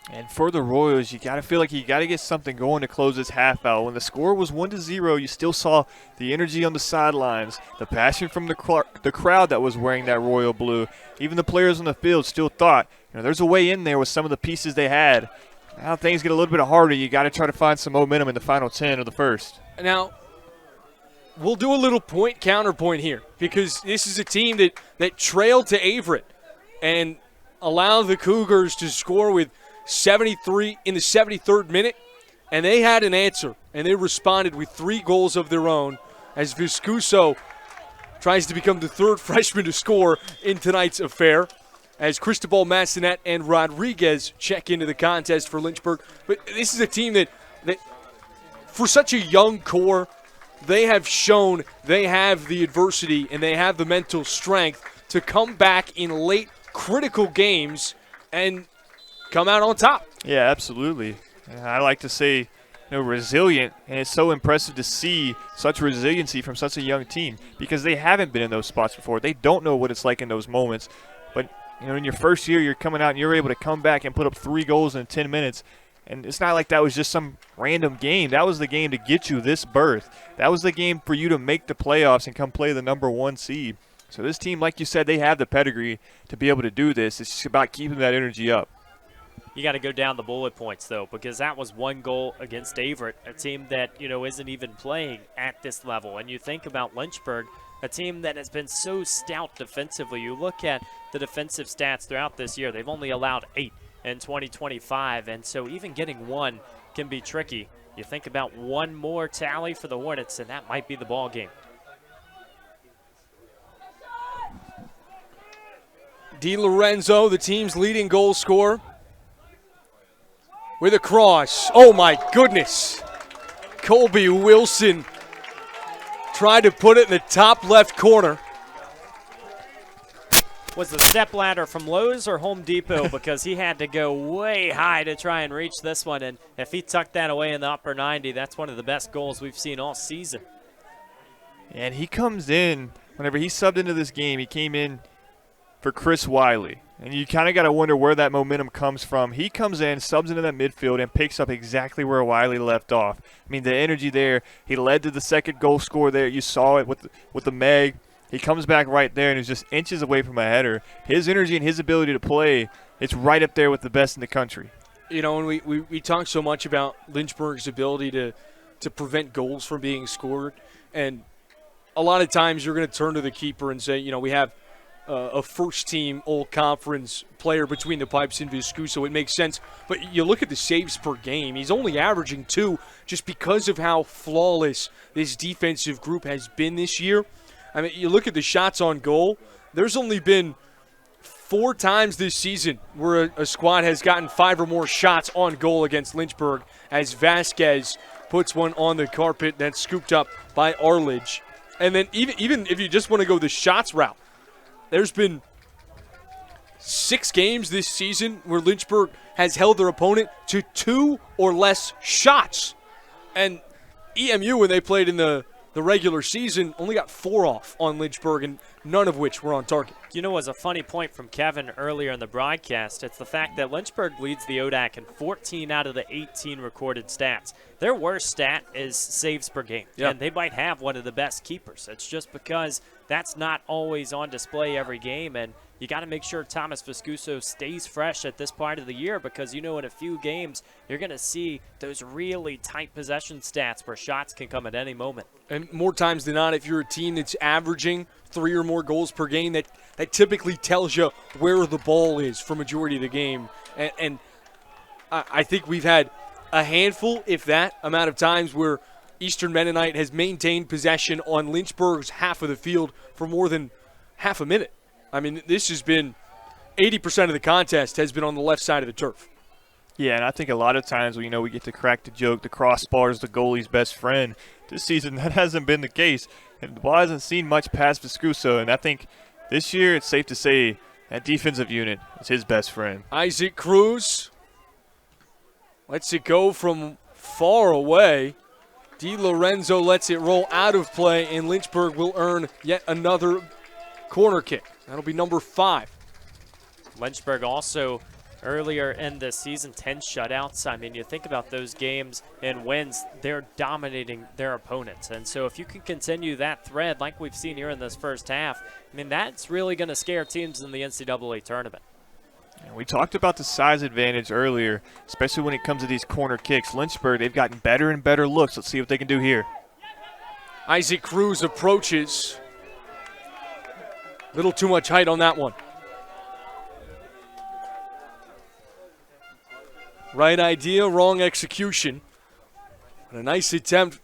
And for the Royals, you got to feel like you got to get something going to close this half out. When the score was 1-0, you still saw the energy on the sidelines, the passion from the crowd that was wearing that royal blue. Even the players on the field still thought, there's a way in there with some of the pieces they had. Now things get a little bit harder. You got to try to find some momentum in the final 10 of the first. Now, we'll do a little counterpoint here because this is a team that trailed to Averett and allowed the Cougars to score with 73 in the 73rd minute, and they had an answer, and they responded with 3 goals of their own as Viscuso tries to become the 3rd freshman to score in tonight's affair as Cristobal Massanet and Rodriguez check into the contest for Lynchburg. But this is a team that for such a young core, they have shown they have the adversity and they have the mental strength to come back in late critical games and come out on top. Yeah, absolutely. I like to say, resilient, and it's so impressive to see such resiliency from such a young team because they haven't been in those spots before. They don't know what it's like in those moments. But, in your first year, you're coming out and you're able to come back and put up 3 goals in 10 minutes. And it's not like that was just some random game. That was the game to get you this berth. That was the game for you to make the playoffs and come play the number 1 seed. So this team, like you said, they have the pedigree to be able to do this. It's just about keeping that energy up. You got to go down the bullet points, though, because that was 1 goal against Averett, a team that, isn't even playing at this level. And you think about Lynchburg, a team that has been so stout defensively. You look at the defensive stats throughout this year. They've only allowed 8 in 2025, and so even getting 1 can be tricky. You think about 1 more tally for the Hornets, and that might be the ball game. Di Lorenzo, the team's leading goal scorer, with a cross. Oh, my goodness. Colby Wilson tried to put it in the top left corner. Was the step ladder from Lowe's or Home Depot? Because he had to go way high to try and reach this one. And if he tucked that away in the upper 90, that's one of the best goals we've seen all season. And he comes in, whenever he subbed into this game, he came in for Chris Wiley. And you kind of got to wonder where that momentum comes from. He comes in, subs into that midfield, and picks up exactly where Wiley left off. I mean, the energy there. He led to the second goal score there. You saw it with the Meg. He comes back right there and is just inches away from a header. His energy and his ability to play, it's right up there with the best in the country. And we talk so much about Lynchburg's ability to prevent goals from being scored. And a lot of times you're going to turn to the keeper and say, we have a first-team all-conference player between the pipes in Viscuso. It makes sense. But you look at the saves per game. He's only averaging 2 just because of how flawless this defensive group has been this year. I mean, you look at the shots on goal. There's only been 4 times this season where a squad has gotten 5 or more shots on goal against Lynchburg as Vasquez puts one on the carpet that's scooped up by Arledge. And then even if you just want to go the shots route, there's been 6 games this season where Lynchburg has held their opponent to 2 or less shots. And EMU, when they played in the regular season, only got 4 off on Lynchburg, and none of which were on target. Was a funny point from Kevin earlier in the broadcast. It's the fact that Lynchburg leads the ODAC in 14 out of the 18 recorded stats. Their worst stat is saves per game, and they might have one of the best keepers. It's just because that's not always on display every game, and you got to make sure Thomas Viscuso stays fresh at this part of the year, because in a few games you're going to see those really tight possession stats where shots can come at any moment. And more times than not, if you're a team that's averaging 3 or more goals per game, that typically tells you where the ball is for majority of the game. And I think we've had a handful, if that, amount of times where Eastern Mennonite has maintained possession on Lynchburg's half of the field for more than half a minute. I mean, this has been 80% of the contest has been on the left side of the turf. Yeah, and I think a lot of times we get to crack the joke, the crossbar is the goalie's best friend. This season, that hasn't been the case. And the ball hasn't seen much past Viscuso, and I think this year it's safe to say that defensive unit is his best friend. Isaac Cruz lets it go from far away. Di Lorenzo lets it roll out of play, and Lynchburg will earn yet another corner kick. That'll be number 5. Lynchburg also earlier in the season, 10 shutouts. I mean, you think about those games and wins, they're dominating their opponents. And so if you can continue that thread like we've seen here in this first half, I mean, that's really going to scare teams in the NCAA tournament. We talked about the size advantage earlier, especially when it comes to these corner kicks. Lynchburg, they've gotten better and better looks. Let's see what they can do here. Isaac Cruz approaches. Little too much height on that one. Right idea, wrong execution. But a nice attempt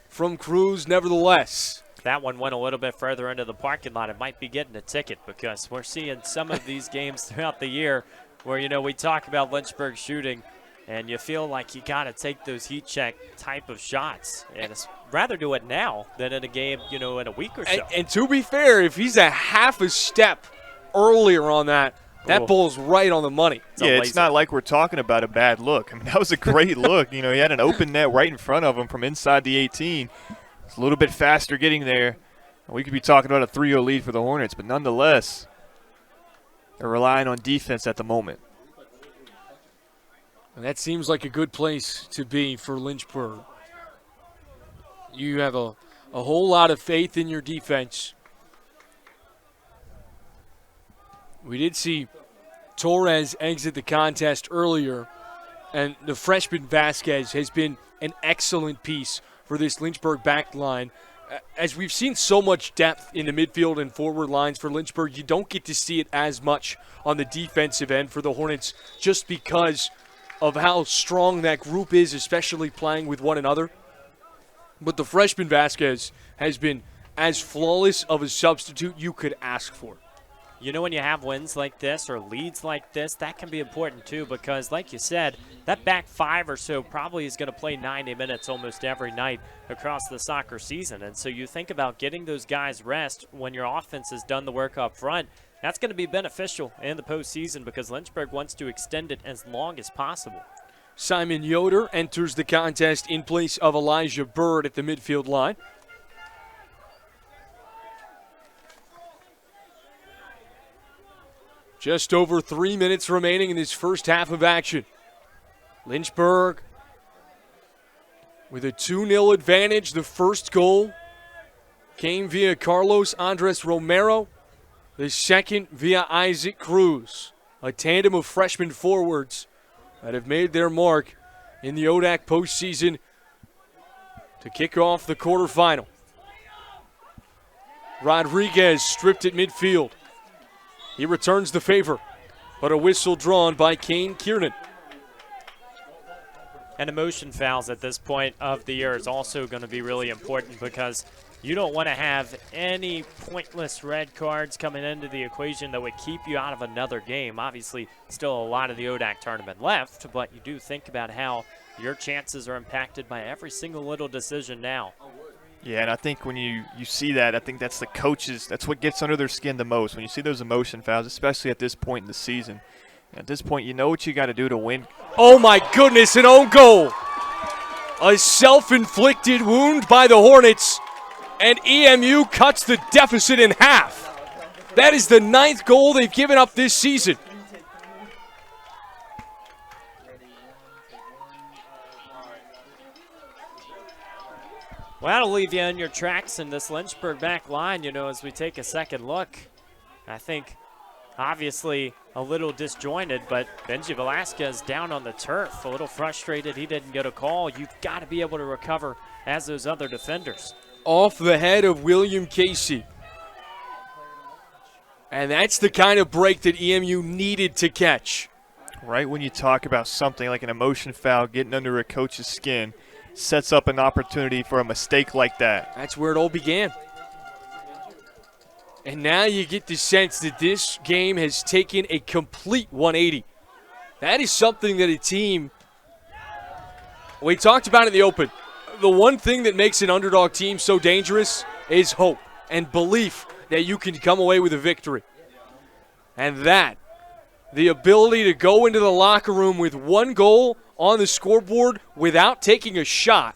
from Cruz nevertheless. That one went a little bit further into the parking lot. It might be getting a ticket, because we're seeing some of these games throughout the year where, we talk about Lynchburg shooting, and you feel like you got to take those heat check type of shots. And it's rather do it now than in a game, in a week or so. And to be fair, if he's a half a step earlier on that ball's right on the money. It's not like we're talking about a bad look. I mean, that was a great look. He had an open net right in front of him from inside the 18. It's a little bit faster getting there. We could be talking about a 3-0 lead for the Hornets, but nonetheless, they're relying on defense at the moment. And that seems like a good place to be for Lynchburg. You have a whole lot of faith in your defense. We did see Torres exit the contest earlier, and the freshman Vasquez has been an excellent piece for this Lynchburg back line. As we've seen so much depth in the midfield and forward lines for Lynchburg, you don't get to see it as much on the defensive end for the Hornets, just because of how strong that group is, especially playing with one another. But the freshman Vasquez has been as flawless of a substitute you could ask for. When you have wins like this or leads like this, that can be important too, because like you said, that back 5 or so probably is going to play 90 minutes almost every night across the soccer season. And so you think about getting those guys rest when your offense has done the work up front. That's going to be beneficial in the postseason, because Lynchburg wants to extend it as long as possible. Simon Yoder enters the contest in place of Elijah Bird at the midfield line. Just over 3 minutes remaining in this first half of action. Lynchburg with a 2-0 advantage. The first goal came via Carlos Andres Romero. The second via Isaac Cruz. A tandem of freshman forwards that have made their mark in the ODAC postseason to kick off the quarterfinal. Rodriguez stripped at midfield. He returns the favor, but a whistle drawn by Kane Kiernan. And emotion fouls at this point of the year is also going to be really important, because you don't want to have any pointless red cards coming into the equation that would keep you out of another game. Obviously, still a lot of the ODAC tournament left, but you do think about how your chances are impacted by every single little decision now. Yeah, and I think when you see that, I think that's the coaches, that's what gets under their skin the most. When you see those emotion fouls, especially at this point in the season. At this point, you know what you got to do to win. Oh my goodness, an own goal. A self-inflicted wound by the Hornets, and EMU cuts the deficit in half. That is the 9th goal they've given up this season. Well, that'll leave you in your tracks in this Lynchburg back line, as we take a second look. I think obviously a little disjointed, but Benji Velasquez down on the turf, a little frustrated he didn't get a call. You've got to be able to recover as those other defenders. Off the head of William Casey. And that's the kind of break that EMU needed to catch. Right when you talk about something like an emotion foul getting under a coach's skin, sets up an opportunity for a mistake like that. That's where it all began. And now you get the sense that this game has taken a complete 180. That is something that a team, we talked about in the open, the one thing that makes an underdog team so dangerous is hope and belief that you can come away with a victory. And that, the ability to go into the locker room with one goal on the scoreboard without taking a shot,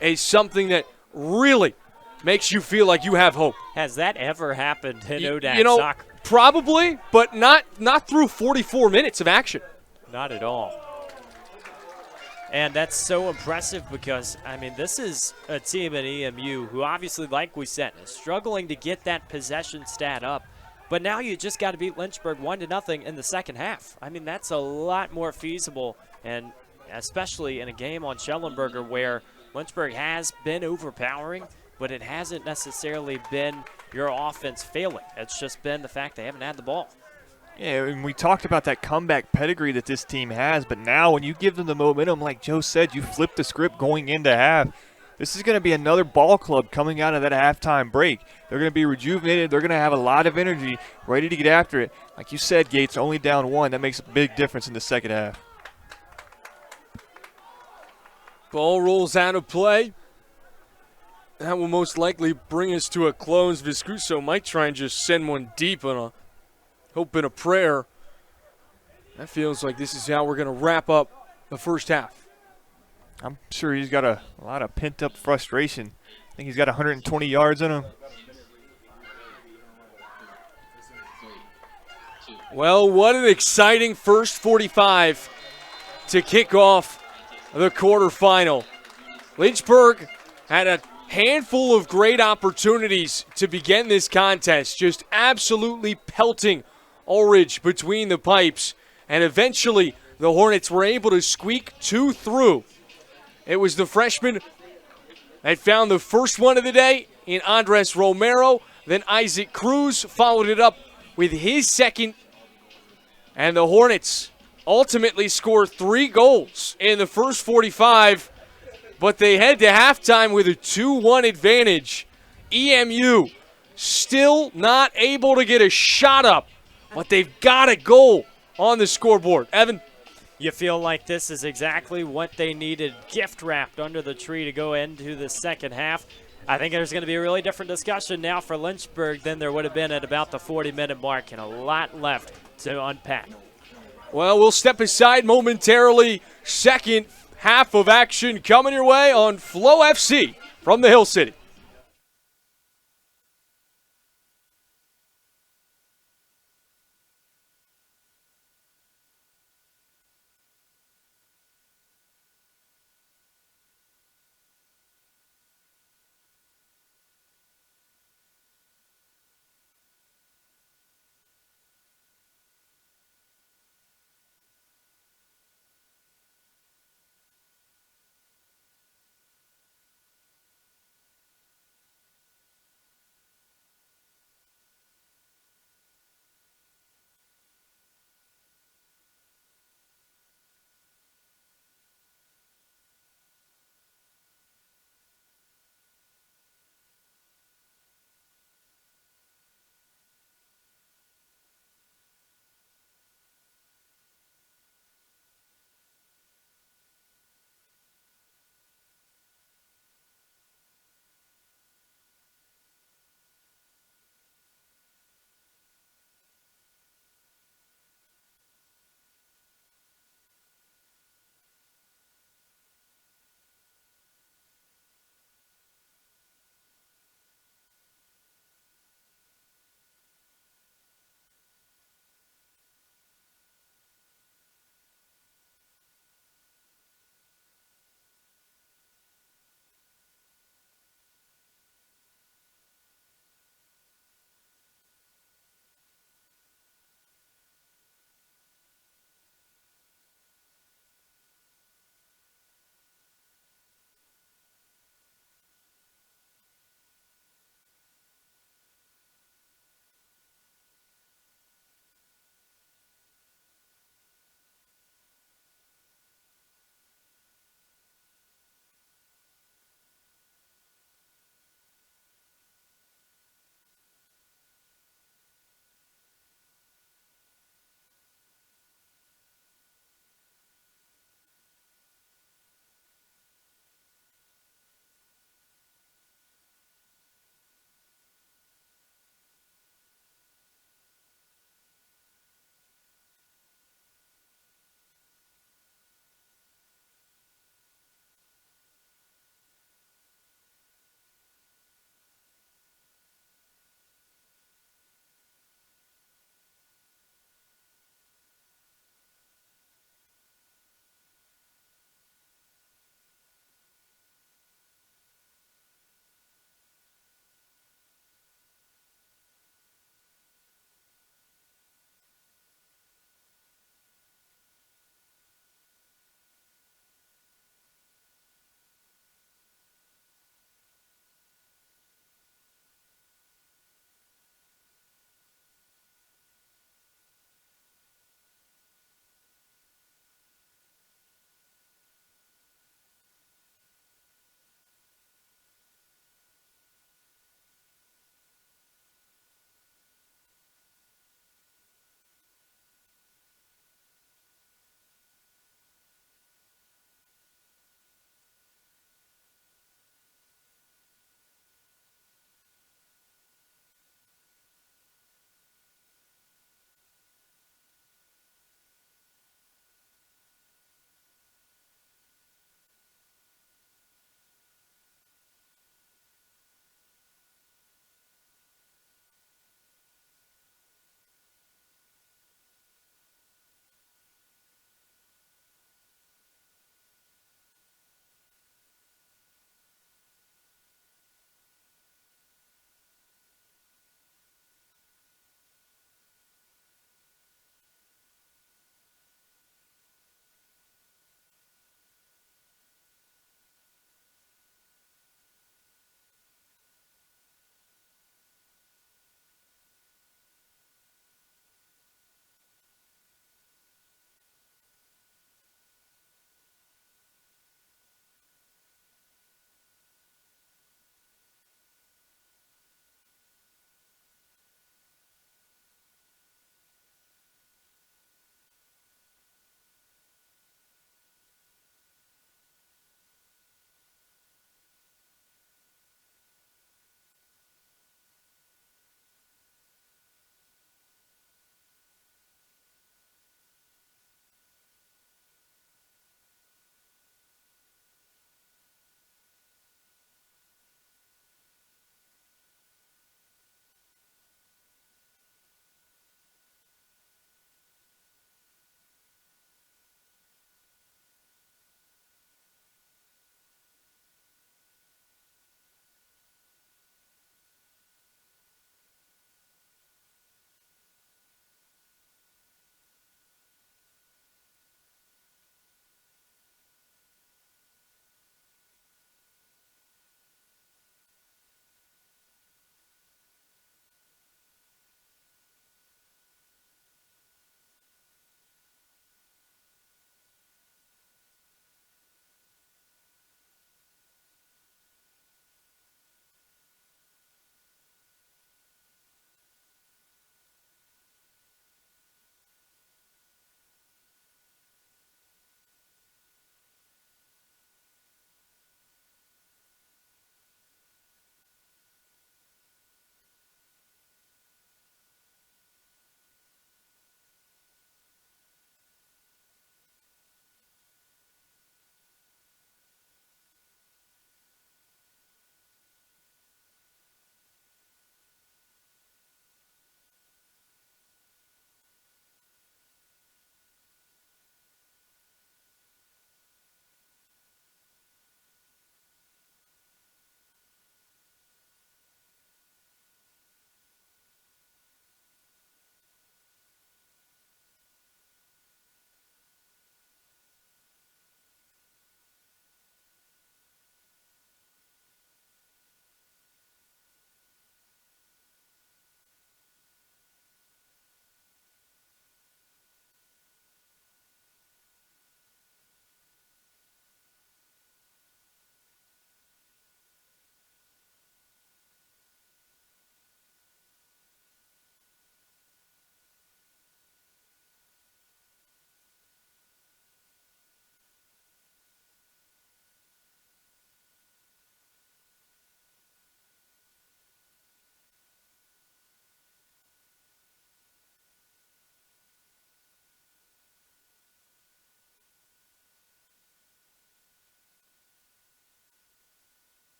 is something that really makes you feel like you have hope. Has that ever happened in ODAC soccer? Probably, but not through 44 minutes of action. Not at all. And that's so impressive because, I mean, this is a team at EMU who obviously, like we said, is struggling to get that possession stat up. But now you just got to beat Lynchburg 1-0 in the second half. I mean, that's a lot more feasible, and especially in a game on Schellenberger where Lynchburg has been overpowering, but it hasn't necessarily been your offense failing. It's just been the fact they haven't had the ball. Yeah, and we talked about that comeback pedigree that this team has, but now when you give them the momentum, like Joe said, you flip the script going into half. This is going to be another ball club coming out of that halftime break. They're going to be rejuvenated. They're going to have a lot of energy, ready to get after it. Like you said, Gates, only down one. That makes a big difference in the second half. Ball rolls out of play. That will most likely bring us to a close. Viscuso might try and just send one deep on a hope and a prayer. That feels like this is how we're going to wrap up the first half. I'm sure he's got a lot of pent-up frustration. I think he's got 120 yards in him. Well, what an exciting first 45 to kick off the quarterfinal. Lynchburg had a handful of great opportunities to begin this contest, just absolutely pelting Ulrich between the pipes, and eventually the Hornets were able to squeak two through. It was the freshman that found the first one of the day in Andres Romero, then Isaac Cruz followed it up with his second, and the Hornets ultimately scored 3 goals in the first 45, but they head to halftime with a 2-1 advantage. EMU still not able to get a shot up, but they've got a goal on the scoreboard. Evan? You feel like this is exactly what they needed, gift wrapped under the tree to go into the second half. I think there's going to be a really different discussion now for Lynchburg than there would have been at about the 40-minute mark, and a lot left to unpack. Well, we'll step aside momentarily. Second half of action coming your way on Flo FC from the Hill City.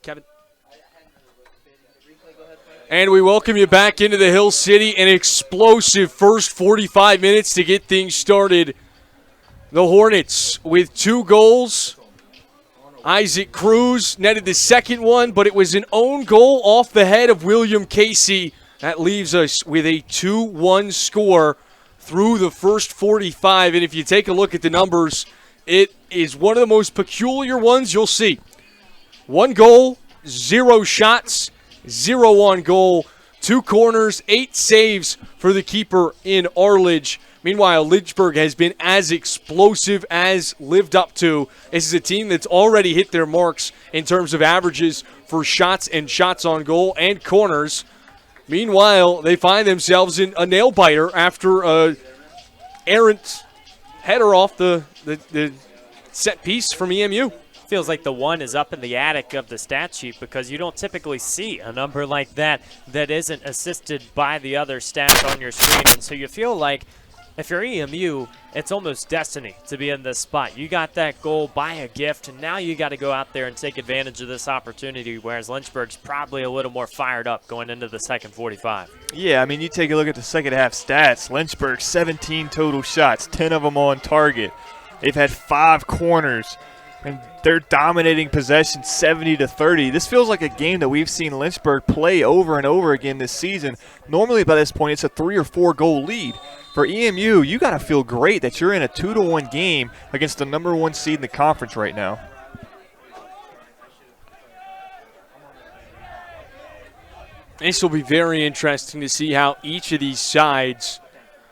Kevin. And we welcome you back into the Hill City. An explosive first 45 minutes to get things started. The Hornets with 2 goals. Isaac Cruz netted the second one, but it was an own goal off the head of William Casey. That leaves us with a 2-1 score through the first 45. And if you take a look at the numbers, it is one of the most peculiar ones you'll see. 1 goal, 0 shots, 0 on goal, 2 corners, 8 saves for the keeper in Arledge. Meanwhile, Lynchburg has been as explosive as lived up to. This is a team that's already hit their marks in terms of averages for shots and shots on goal and corners. Meanwhile, they find themselves in a nail-biter after a errant header off the set piece from EMU. Feels like the 1 is up in the attic of the stat sheet because you don't typically see a number like that isn't assisted by the other stats on your screen. And so you feel like if you're EMU, it's almost destiny to be in this spot. You got that goal by a gift, and now you got to go out there and take advantage of this opportunity, whereas Lynchburg's probably a little more fired up going into the second 45. Yeah, I mean, you take a look at the second half stats. Lynchburg, 17 total shots, 10 of them on target. They've had 5 corners, and they're dominating possession 70-30. This feels like a game that we've seen Lynchburg play over and over again this season. Normally by this point, it's a 3 or 4 goal lead. For EMU, you got to feel great that you're in a 2-1 game against the number 1 seed in the conference right now. This will be very interesting to see how each of these sides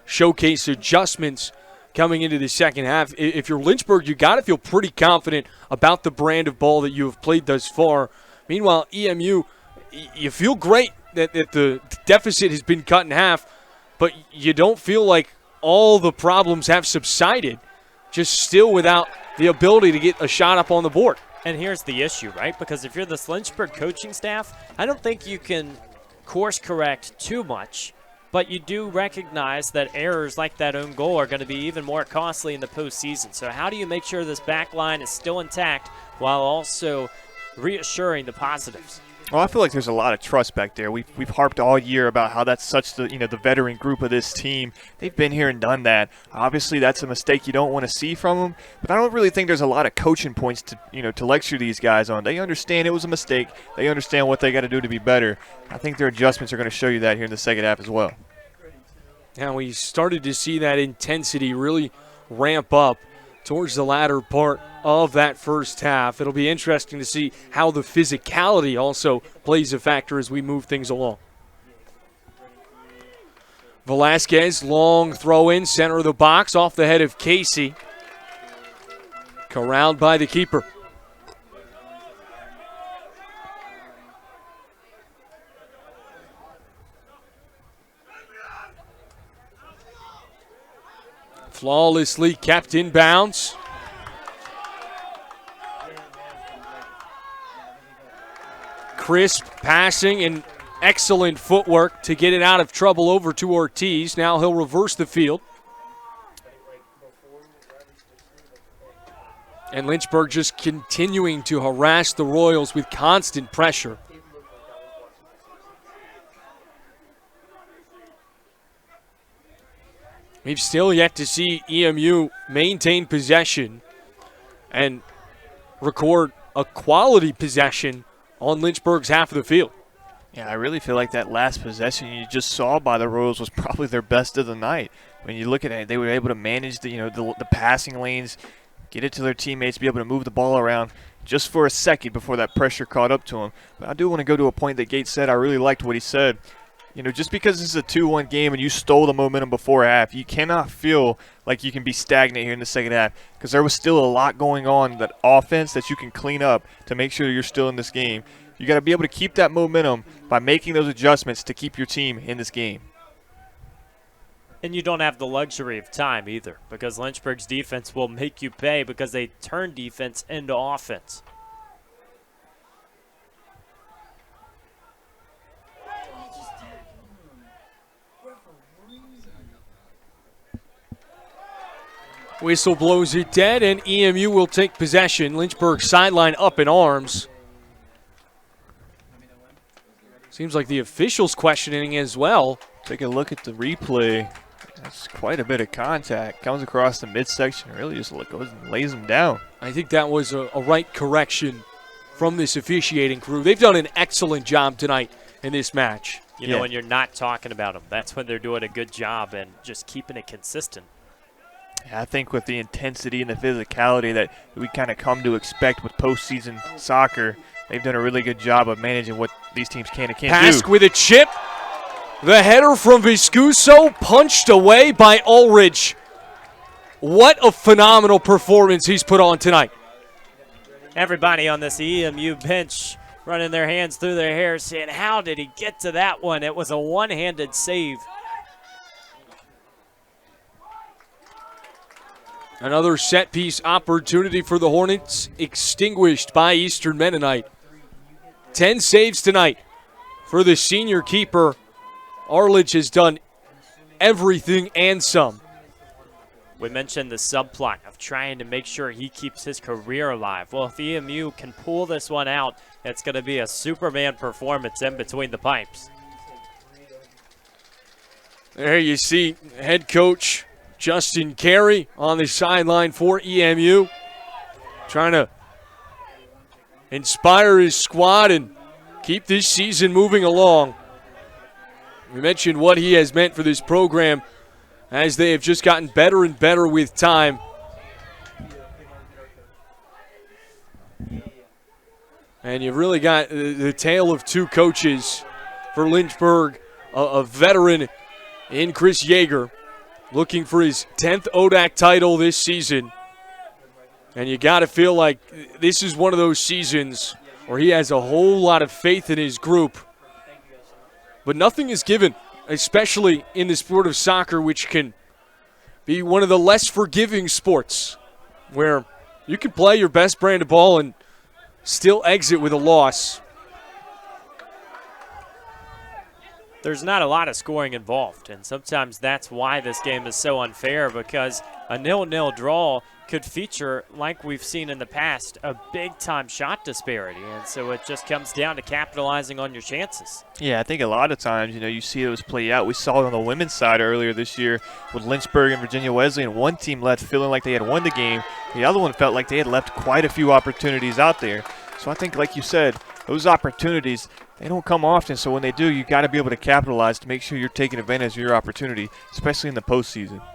showcase adjustments coming into the second half. If you're Lynchburg, you got to feel pretty confident about the brand of ball that you have played thus far. Meanwhile, EMU, you feel great that the deficit has been cut in half, but you don't feel like all the problems have subsided, just still without the ability to get a shot up on the board. And here's the issue, right? Because if you're this Lynchburg coaching staff, I don't think you can course correct too much, but you do recognize that errors like that own goal are going to be even more costly in the postseason. So how do you make sure this back line is still intact while also reassuring the positives? Well, I feel like there's a lot of trust back there. We've harped all year about how that's such the veteran group of this team. They've been here and done that. Obviously, that's a mistake you don't want to see from them. But I don't really think there's a lot of coaching points to lecture these guys on. They understand it was a mistake. They understand what they got to do to be better. I think their adjustments are going to show you that here in the second half as well. Now we started to see that intensity really ramp up towards the latter part of that first half. It'll be interesting to see how the physicality also plays a factor as we move things along. Velasquez, long throw in, center of the box, off the head of Casey. Corralled by the keeper. Flawlessly kept in bounds. Crisp passing and excellent footwork to get it out of trouble over to Ortiz. Now he'll reverse the field. And Lynchburg just continuing to harass the Royals with constant pressure. We've still yet to see EMU maintain possession and record a quality possession on Lynchburg's half of the field. Yeah, I really feel like that last possession you just saw by the Royals was probably their best of the night. When you look at it, they were able to manage the passing lanes, get it to their teammates, be able to move the ball around just for a second before that pressure caught up to them. But I do want to go to a point that Gates said. I really liked what he said. Just because this is a 2-1 game and you stole the momentum before half, you cannot feel like you can be stagnant here in the second half because there was still a lot going on, that offense that you can clean up to make sure you're still in this game. You got to be able to keep that momentum by making those adjustments to keep your team in this game. And you don't have the luxury of time either because Lynchburg's defense will make you pay because they turn defense into offense. Whistle blows it dead, and EMU will take possession. Lynchburg sideline up in arms. Seems like the officials questioning as well. Take a look at the replay. That's quite a bit of contact. Comes across the midsection, really just goes and lays him down. I think that was a right correction from this officiating crew. They've done an excellent job tonight in this match. You know, when you're not talking about them, that's when they're doing a good job and just keeping it consistent. Yeah, I think with the intensity and the physicality that we kind of come to expect with postseason soccer, they've done a really good job of managing what these teams can and can't do. Pask with a chip. The header from Viscuso punched away by Ulrich. What a phenomenal performance he's put on tonight. Everybody on this EMU bench running their hands through their hair saying, how did he get to that one? It was a one-handed save. Another set-piece opportunity for the Hornets, extinguished by Eastern Mennonite. 10 saves tonight for the senior keeper. Arledge has done everything and some. We mentioned the subplot of trying to make sure he keeps his career alive. Well, if EMU can pull this one out, it's going to be a Superman performance in between the pipes. There you see head coach Justin Carey on the sideline for EMU, trying to inspire his squad and keep this season moving along. We mentioned what he has meant for this program as they have just gotten better and better with time. And you've really got the tale of two coaches for Lynchburg, a veteran in Chris Yeager, looking for his 10th ODAC title this season. And you got to feel like this is one of those seasons where he has a whole lot of faith in his group. But nothing is given, especially in the sport of soccer, which can be one of the less forgiving sports, where you can play your best brand of ball and still exit with a loss. There's not a lot of scoring involved, and sometimes that's why this game is so unfair, because a 0-0 draw could feature, like we've seen in the past, a big-time shot disparity, and so it just comes down to capitalizing on your chances. Yeah, I think a lot of times, you see those play out. We saw it on the women's side earlier this year with Lynchburg and Virginia Wesleyan. One team left feeling like they had won the game. The other one felt like they had left quite a few opportunities out there. So I think, like you said, those opportunities, they don't come often. So when they do, you got to be able to capitalize to make sure you're taking advantage of your opportunity, especially in the postseason.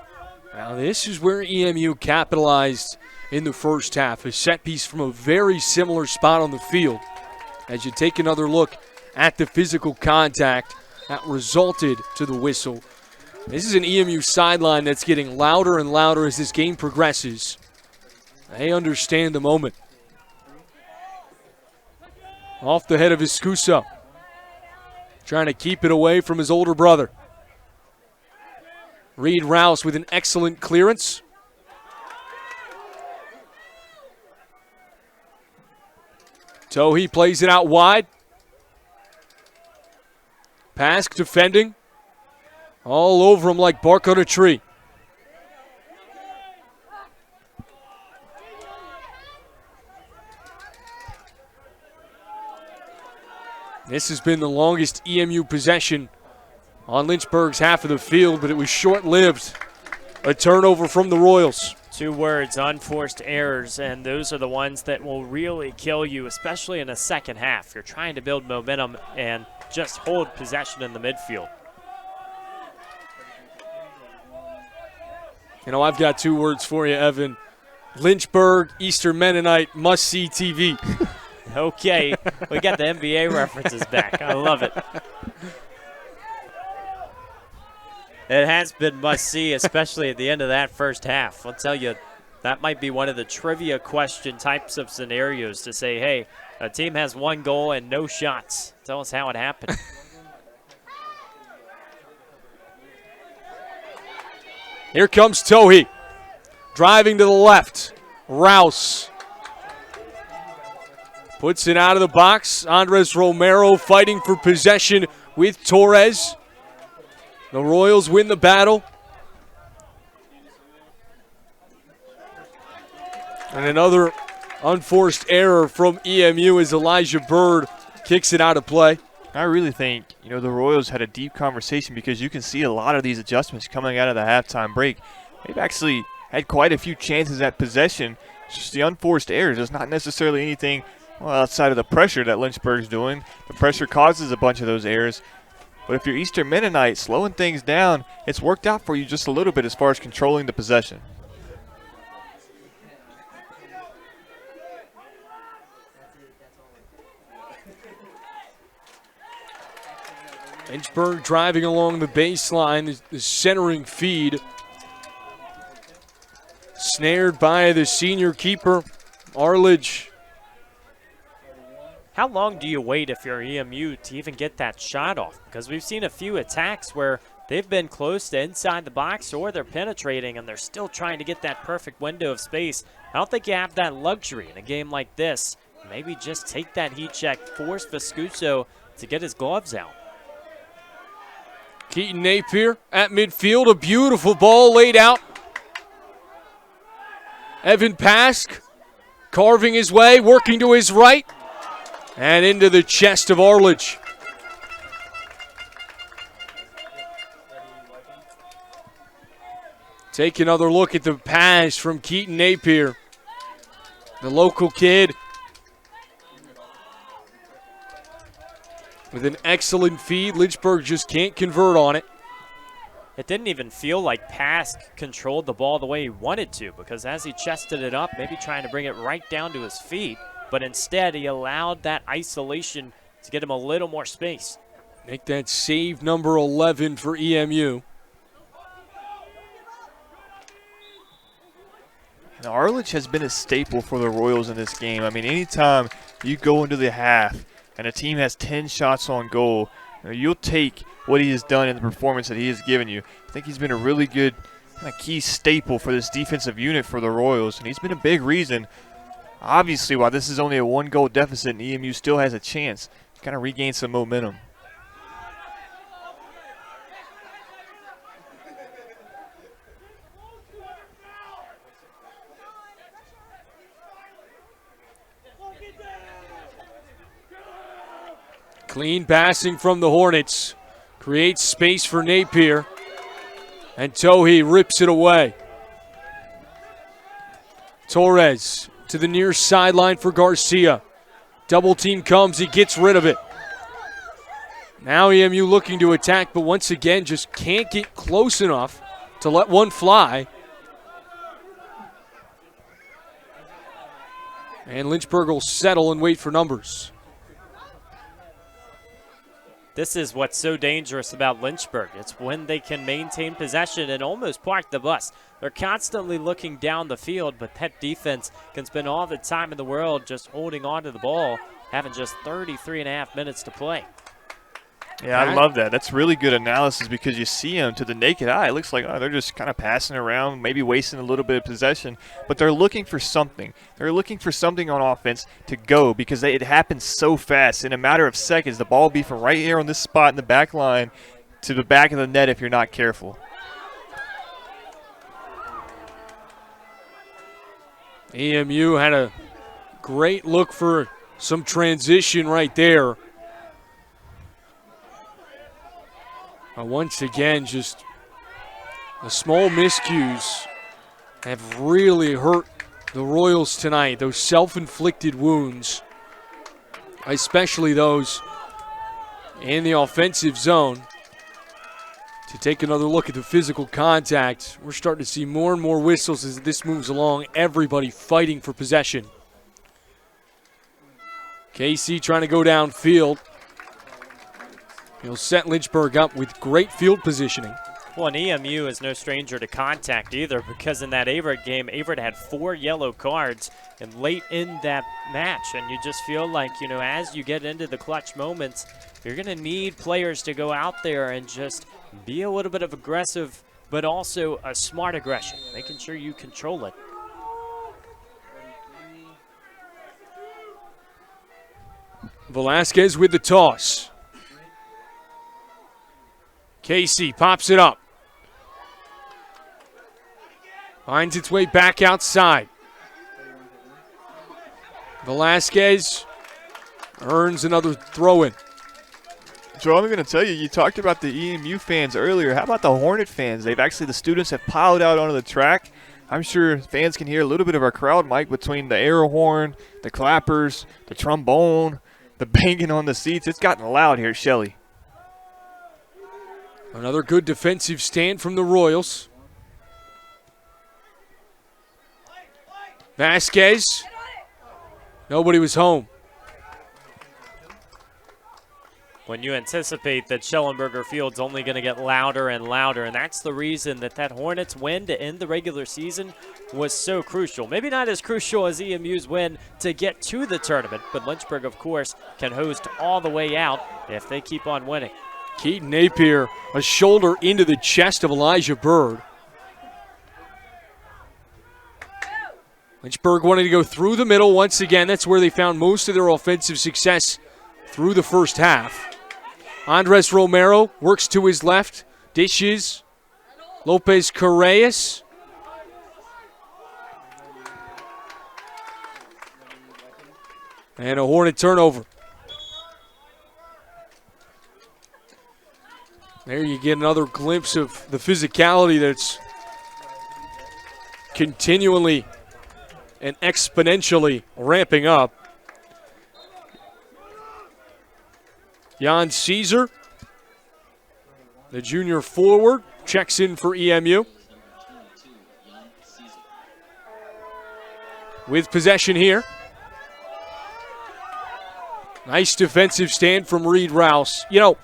Now this is where EMU capitalized in the first half. A set piece from a very similar spot on the field. As you take another look at the physical contact that resulted to the whistle. This is an EMU sideline that's getting louder and louder as this game progresses. They understand the moment. Off the head of Viscuso. Trying to keep it away from his older brother. Reed Rouse with an excellent clearance. Tohi plays it out wide. Pask defending. All over him like bark on a tree. This has been the longest EMU possession on Lynchburg's half of the field, but it was short-lived. A turnover from the Royals. 2 words, unforced errors, and those are the ones that will really kill you, especially in a second half. You're trying to build momentum and just hold possession in the midfield. I've got 2 words for you, Evan. Lynchburg, Eastern Mennonite, must-see TV. Okay, we got the NBA references back. I love it. It has been must-see, especially at the end of that first half. I'll tell you, that might be one of the trivia question types of scenarios to say, hey, a team has 1 goal and no shots. Tell us how it happened. Here comes Tohi. Driving to the left. Rouse. Puts it out of the box. Andres Romero fighting for possession with Torres. The Royals win the battle. And another unforced error from EMU as Elijah Bird kicks it out of play. I really think, the Royals had a deep conversation because you can see a lot of these adjustments coming out of the halftime break. They've actually had quite a few chances at possession. It's just the unforced errors. It's not necessarily anything outside of the pressure that Lynchburg's doing. The pressure causes a bunch of those errors. But if you're Eastern Mennonite, slowing things down, it's worked out for you just a little bit as far as controlling the possession. Lynchburg driving along the baseline, the centering feed. Snared by the senior keeper, Arledge. How long do you wait if you're EMU to even get that shot off? Because we've seen a few attacks where they've been close to inside the box or they're penetrating and they're still trying to get that perfect window of space. I don't think you have that luxury in a game like this. Maybe just take that heat check, force Vescuso to get his gloves out. Keaton Napier at midfield, a beautiful ball laid out. Evan Pask carving his way, working to his right, and into the chest of Arledge. Take another look at the pass from Keaton Napier, the local kid. With an excellent feed, Lynchburg just can't convert on it. It didn't even feel like Pask controlled the ball the way he wanted to, because as he chested it up, maybe trying to bring it right down to his feet, but instead he allowed that isolation to get him a little more space. Make that save number 11 for EMU. Now, Arledge has been a staple for the Royals in this game. I mean, anytime you go into the half and a team has 10 shots on goal, you'll take what he has done in the performance that he has given you. I think he's been a really good key staple for this defensive unit for the Royals, and he's been a big reason, obviously, while this is only a one-goal deficit and EMU still has a chance to kind of regain some momentum. Clean passing from the Hornets. Creates space for Napier. And Tohi rips it away. Torres to the near sideline for Garcia. Double team comes, he gets rid of it. Now EMU looking to attack, but once again just can't get close enough to let one fly. And Lynchburg will settle and wait for numbers. This is what's so dangerous about Lynchburg. It's when they can maintain possession and almost park the bus. They're constantly looking down the field, but that defense can spend all the time in the world just holding on to the ball, having just 33 and a half minutes to play. Yeah, I love that. That's really good analysis because you see them to the naked eye. It looks like they're just kind of passing around, maybe wasting a little bit of possession, but they're looking for something. They're looking for something on offense to go because it happens so fast. In a matter of seconds, the ball will be from right here on this spot in the back line to the back of the net if you're not careful. EMU had a great look for some transition right there. Once again, just the small miscues have really hurt the Royals tonight. Those self-inflicted wounds, especially those in the offensive zone. To take another look at the physical contact, we're starting to see more and more whistles as this moves along. Everybody fighting for possession. KC trying to go downfield. He'll set Lynchburg up with great field positioning. Well, and EMU is no stranger to contact either, because in that Averett game, Averett had 4 yellow cards and late in that match. And you just feel like, as you get into the clutch moments, you're going to need players to go out there and just be a little bit of aggressive, but also a smart aggression, making sure you control it. Velasquez with the toss. Casey pops it up. Finds its way back outside. Velasquez earns another throw-in. Joel, I'm going to tell you, you talked about the EMU fans earlier. How about the Hornet fans? The students have piled out onto the track. I'm sure fans can hear a little bit of our crowd mic between the air horn, the clappers, the trombone, the banging on the seats. It's gotten loud here at Shelley. Another good defensive stand from the Royals. Vasquez. Nobody was home. When you anticipate that Schellenberger Field's only going to get louder and louder, and that's the reason that Hornets win to end the regular season was so crucial. Maybe not as crucial as EMU's win to get to the tournament, but Lynchburg, of course, can host all the way out if they keep on winning. Keaton Napier, a shoulder into the chest of Elijah Bird. Lynchburg wanted to go through the middle once again. That's where they found most of their offensive success through the first half. Andres Romero works to his left, dishes. Lopez Correas. And a Hornet turnover. There you get another glimpse of the physicality that's continually and exponentially ramping up. Jan Caesar, the junior forward, checks in for EMU. With possession here. Nice defensive stand from Reed Rouse. You know,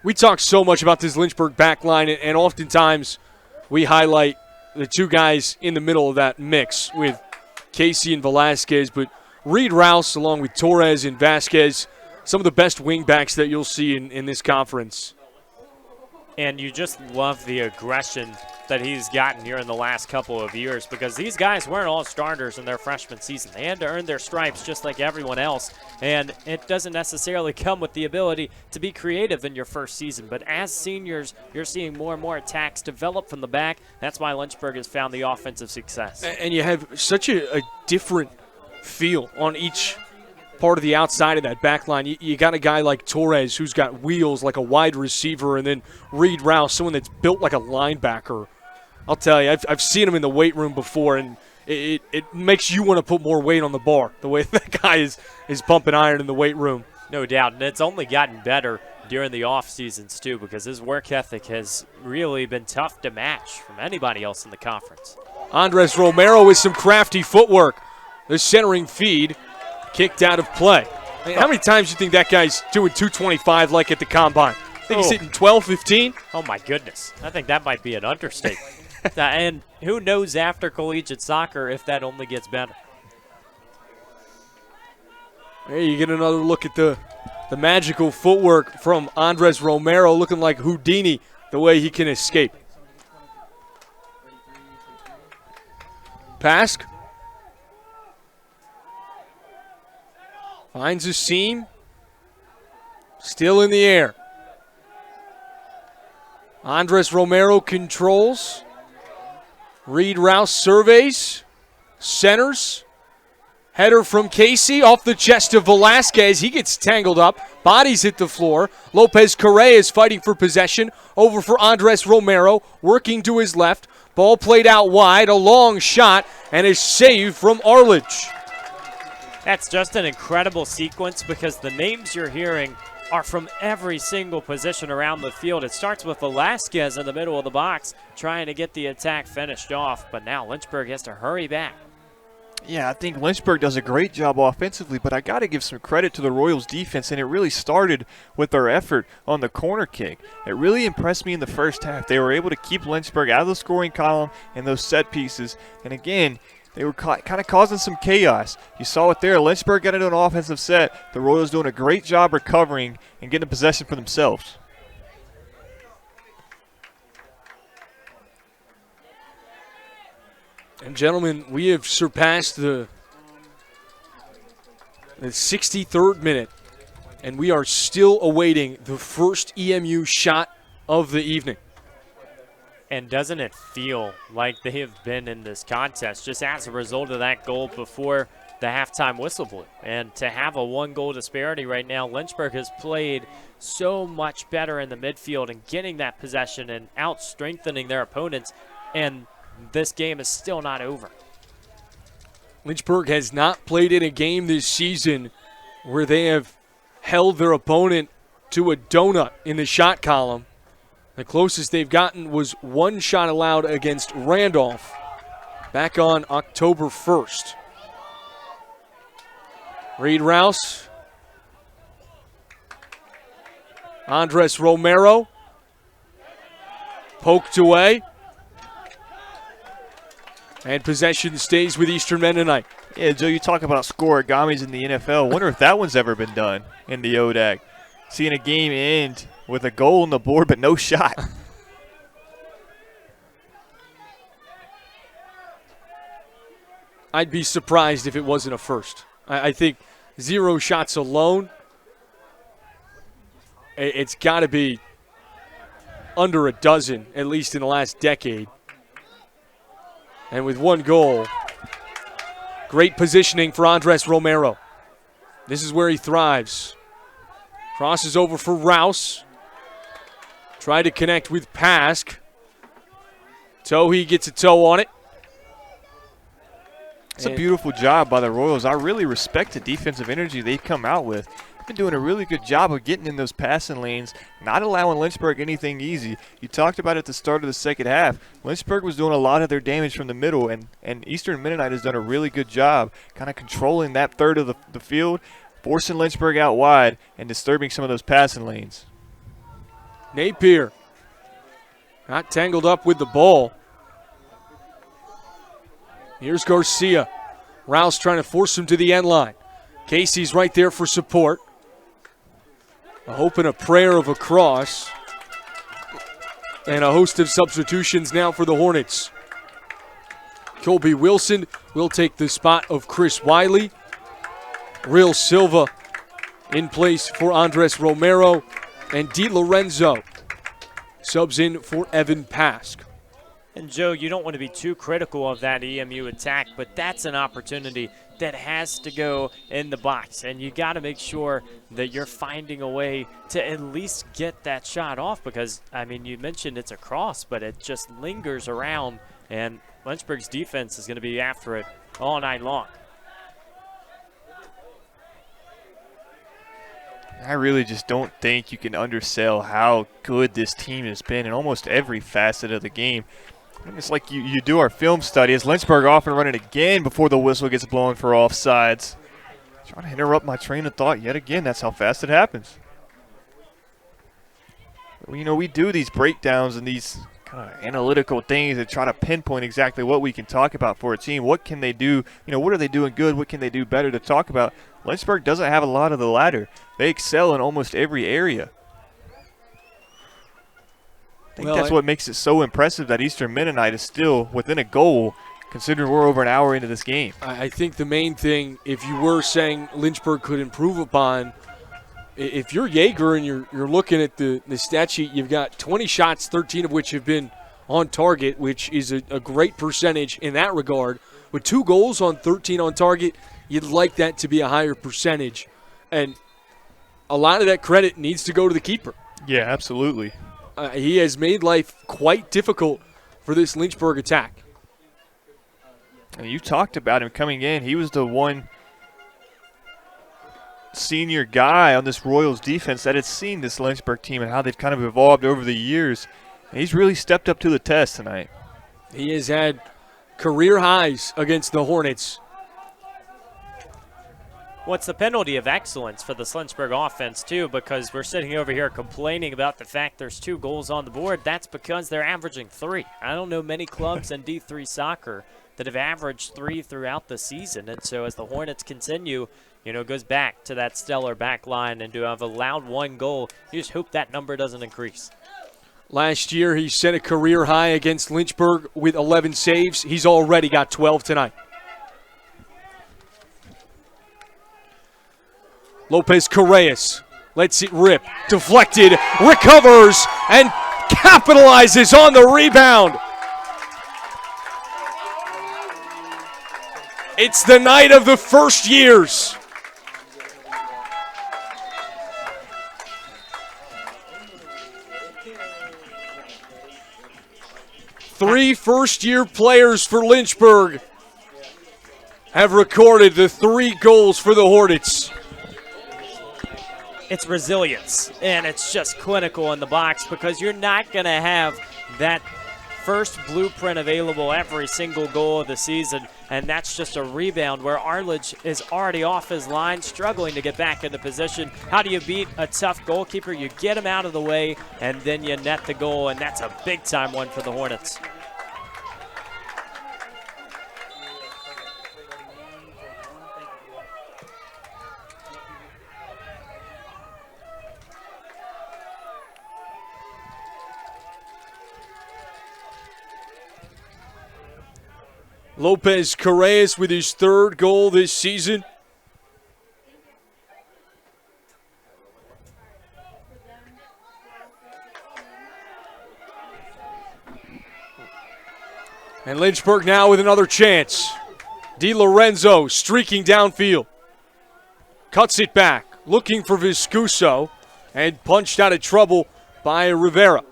we talk so much about this Lynchburg back line, and oftentimes we highlight the two guys in the middle of that mix with Casey and Velasquez, but Reed Rouse along with Torres and Vasquez, some of the best wing backs that you'll see in this conference. And you just love the aggression that he's gotten here in the last couple of years, because these guys weren't all starters in their freshman season. They had to earn their stripes just like everyone else, and it doesn't necessarily come with the ability to be creative in your first season. But as seniors, you're seeing more and more attacks develop from the back. That's why Lynchburg has found the offensive success. And you have such a different feel on each part of the outside of that back line. You got a guy like Torres who's got wheels like a wide receiver, and then Reed Rouse, someone that's built like a linebacker. I'll tell you, I've seen him in the weight room before, and it makes you want to put more weight on the bar, the way that guy is pumping iron in the weight room. No doubt, and it's only gotten better during the off seasons too, because his work ethic has really been tough to match from anybody else in the conference. Andres Romero with some crafty footwork. The centering feed kicked out of play. I mean, how many times do you think that guy's doing 225 like at the combine? I think he's hitting 12, 15? Oh, my goodness. I think that might be an understatement. And who knows after collegiate soccer if that only gets better. There you get another look at the magical footwork from Andres Romero, looking like Houdini, the way he can escape. Pask. Finds a seam. Still in the air. Andres Romero controls. Reed Rouse surveys. Centers. Header from Casey off the chest of Velasquez. He gets tangled up. Bodies hit the floor. Lopez Correa is fighting for possession. Over for Andres Romero. Working to his left. Ball played out wide. A long shot. And a save from Arledge. That's just an incredible sequence, because the names you're hearing are from every single position around the field. It starts with Velasquez in the middle of the box trying to get the attack finished off, but now Lynchburg has to hurry back. Yeah, I think Lynchburg does a great job offensively, but I got to give some credit to the Royals defense, and it really started with their effort on the corner kick. It really impressed me in the first half. They were able to keep Lynchburg out of the scoring column and those set pieces, and again, they were kind of causing some chaos. You saw it there. Lynchburg got into an offensive set. The Royals doing a great job recovering and getting possession for themselves. And gentlemen, we have surpassed the 63rd minute, and we are still awaiting the first EMU shot of the evening. And doesn't it feel like they have been in this contest just as a result of that goal before the halftime whistle blew. And to have a one-goal disparity right now, Lynchburg has played so much better in the midfield and getting that possession and out-strengthening their opponents, and this game is still not over. Lynchburg has not played in a game this season where they have held their opponent to a donut in the shot column. The closest they've gotten was one shot allowed against Randolph back on October 1st. Reed Rouse. Andres Romero. Poked away. And possession stays with Eastern Mennonite. Yeah, Joe, you talk about scoregamis in the NFL. Wonder if that one's ever been done in the ODAC. Seeing a game end with a goal on the board but no shot. I'd be surprised if it wasn't a first. I think 0 shots alone, it's got to be under a dozen, at least in the last decade. And with 1 goal, great positioning for Andres Romero. This is where he thrives. Crosses over for Rouse. Tried to connect with Pask. Tohe gets a toe on it. It's a beautiful job by the Royals. I really respect the defensive energy they've come out with. They've been doing a really good job of getting in those passing lanes, not allowing Lynchburg anything easy. You talked about it at the start of the second half. Lynchburg was doing a lot of their damage from the middle, and Eastern Mennonite has done a really good job kind of controlling that third of the field, forcing Lynchburg out wide and disturbing some of those passing lanes. Napier got tangled up with the ball. Here's Garcia. Rouse trying to force him to the end line. Casey's right there for support. A hope and a prayer of a cross. And a host of substitutions now for the Hornets. Colby Wilson will take the spot of Chris Wiley. Real Silva in place for Andres Romero. And Di Lorenzo subs in for Evan Pask. And, Joe, you don't want to be too critical of that EMU attack, but that's an opportunity that has to go in the box. And you got to make sure that you're finding a way to at least get that shot off because, I mean, you mentioned it's a cross, but it just lingers around, and Lynchburg's defense is going to be after it all night long. I really just don't think you can undersell how good this team has been in almost every facet of the game. And it's like you do our film study. Is Lynchburg off and running again before the whistle gets blown for offsides? Trying to interrupt my train of thought yet again. That's how fast it happens. You know, we do these breakdowns and these kind of analytical things that try to pinpoint exactly what we can talk about for a team. What can they do? You know, what are they doing good? What can they do better to talk about? Lynchburg doesn't have a lot of the latter. They excel in almost every area. I think that's what makes it so impressive that Eastern Mennonite is still within a goal, considering we're over an hour into this game. I think the main thing, if you were saying Lynchburg could improve upon, if you're Yeager and you're looking at the stat sheet, you've got 20 shots, 13 of which have been on target, which is a great percentage in that regard. With 2 goals on 13 on target, you'd like that to be a higher percentage. And a lot of that credit needs to go to the keeper. Yeah, absolutely. He has made life quite difficult for this Lynchburg attack. And you talked about him coming in. He was the one senior guy on this Royals defense that had seen this Lynchburg team and how they've kind of evolved over the years. And he's really stepped up to the test tonight. He has had career highs against the Hornets. What's the penalty of excellence for the Lynchburg offense, too, because we're sitting over here complaining about the fact there's 2 goals on the board. That's because they're averaging 3. I don't know many clubs in D3 soccer that have averaged 3 throughout the season. And so as the Hornets continue, you know, goes back to that stellar back line and to have allowed 1 goal, you just hope that number doesn't increase. Last year, he set a career high against Lynchburg with 11 saves. He's already got 12 tonight. Lopez Correas lets it rip. Deflected, recovers, and capitalizes on the rebound. It's the night of the first years. Three first-year players for Lynchburg have recorded the 3 goals for the Hornets. It's resilience, and it's just clinical in the box because you're not going to have that first blueprint available every single goal of the season, and that's just a rebound where Arledge is already off his line, struggling to get back into position. How do you beat a tough goalkeeper? You get him out of the way, and then you net the goal, and that's a big-time one for the Hornets. Lopez Correas with his 3rd goal this season. And Lynchburg now with another chance. Di Lorenzo streaking downfield. Cuts it back, looking for Viscuso, and punched out of trouble by Rivera.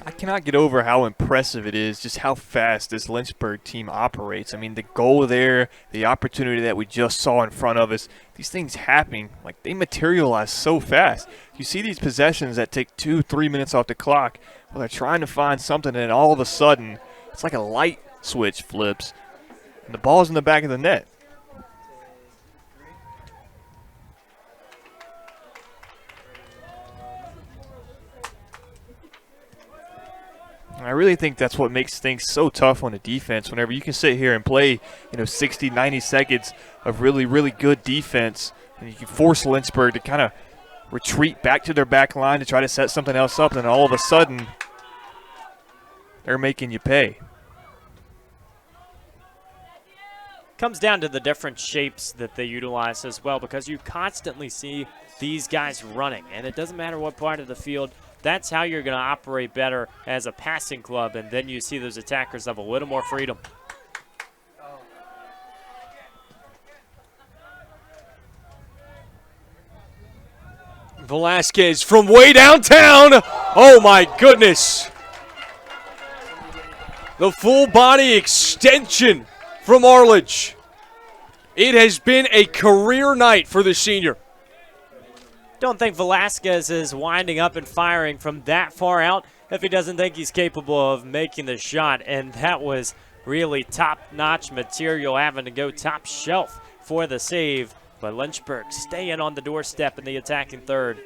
I cannot get over how impressive it is, just how fast this Lynchburg team operates. I mean, the goal there, the opportunity that we just saw in front of us, these things happening, like they materialize so fast. You see these possessions that take 2-3 minutes off the clock, well, they're trying to find something, and all of a sudden, it's like a light switch flips, and the ball's in the back of the net. I really think that's what makes things so tough on the defense. Whenever you can sit here and play, 60, 90 seconds of really, really good defense, and you can force Lynchburg to kind of retreat back to their back line to try to set something else up, and then all of a sudden, they're making you pay. Comes down to the different shapes that they utilize as well, because you constantly see these guys running, and it doesn't matter what part of the field. That's how you're going to operate better as a passing club, and then you see those attackers have a little more freedom. Velasquez from way downtown. Oh, my goodness. The full body extension from Arledge. It has been a career night for the senior. Don't think Velasquez is winding up and firing from that far out if he doesn't think he's capable of making the shot. And that was really top-notch material, having to go top shelf for the save. But Lynchburg staying on the doorstep in the attacking third.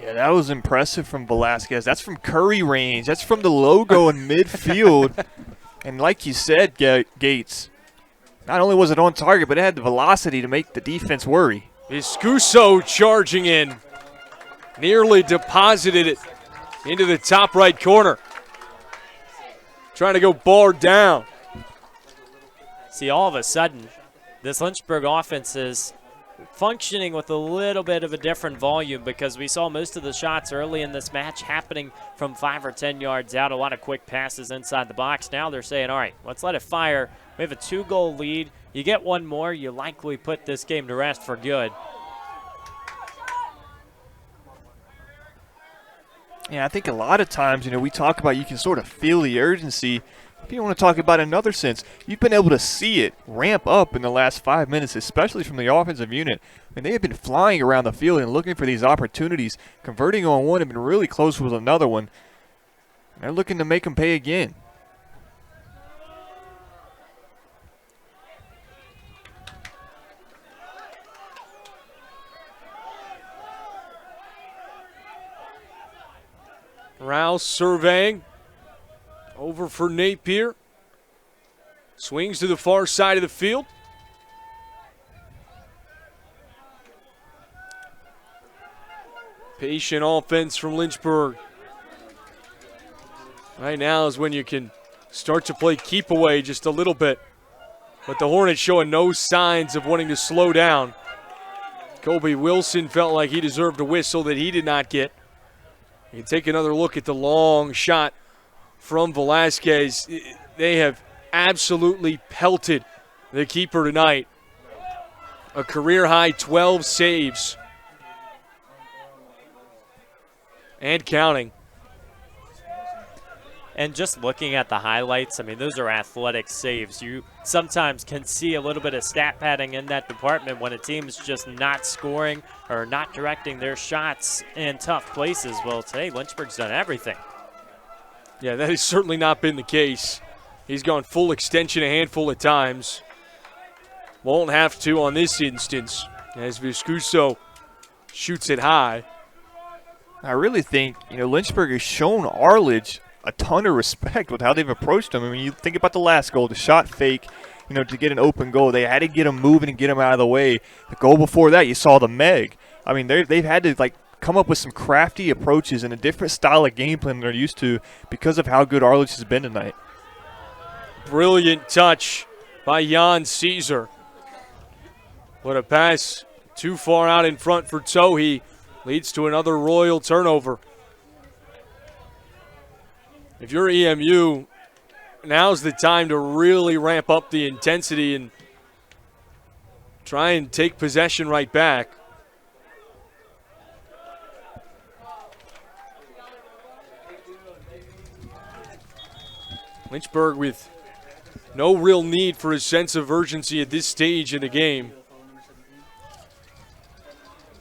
Yeah, that was impressive from Velasquez. That's from Curry range. That's from the logo in midfield. And like you said, Gates, not only was it on target, but it had the velocity to make the defense worry. Viscuso charging in. Nearly deposited it into the top right corner. Trying to go bar down. See, all of a sudden, this Lynchburg offense is functioning with a little bit of a different volume, because we saw most of the shots early in this match happening from 5 or 10 yards out, a lot of quick passes inside the box. Now they're saying, all right, let's let it fire. We have a 2-goal lead. You get one more, you likely put this game to rest for good. Yeah, I think a lot of times, we talk about you can sort of feel the urgency. If you want to talk about another sense, you've been able to see it ramp up in the last 5 minutes, especially from the offensive unit. I mean, they have been flying around the field and looking for these opportunities, converting on one and been really close with another one. They're looking to make them pay again. Rouse surveying. Over for Napier. Swings to the far side of the field. Patient offense from Lynchburg. Right now is when you can start to play keep away just a little bit. But the Hornets showing no signs of wanting to slow down. Kobe Wilson felt like he deserved a whistle that he did not get. You can take another look at the long shot from Velasquez. They have absolutely pelted the keeper tonight. A career-high 12 saves. And counting. And just looking at the highlights, I mean, those are athletic saves. You sometimes can see a little bit of stat padding in that department when a team is just not scoring or not directing their shots in tough places. Well, today, Lynchburg's done everything. Yeah, that has certainly not been the case. He's gone full extension a handful of times. Won't have to on this instance as Viscuso shoots it high. I really think, Lynchburg has shown Arledge a ton of respect with how they've approached him. I mean, you think about the last goal, the shot fake, to get an open goal. They had to get him moving and get him out of the way. The goal before that, you saw the Meg. I mean, they've had to, come up with some crafty approaches and a different style of game plan than they're used to because of how good Arledge has been tonight. Brilliant touch by Jan Caesar. What a pass too far out in front for Tohi. Leads to another Royal turnover. If you're EMU, now's the time to really ramp up the intensity and try and take possession right back. Lynchburg with no real need for a sense of urgency at this stage in the game.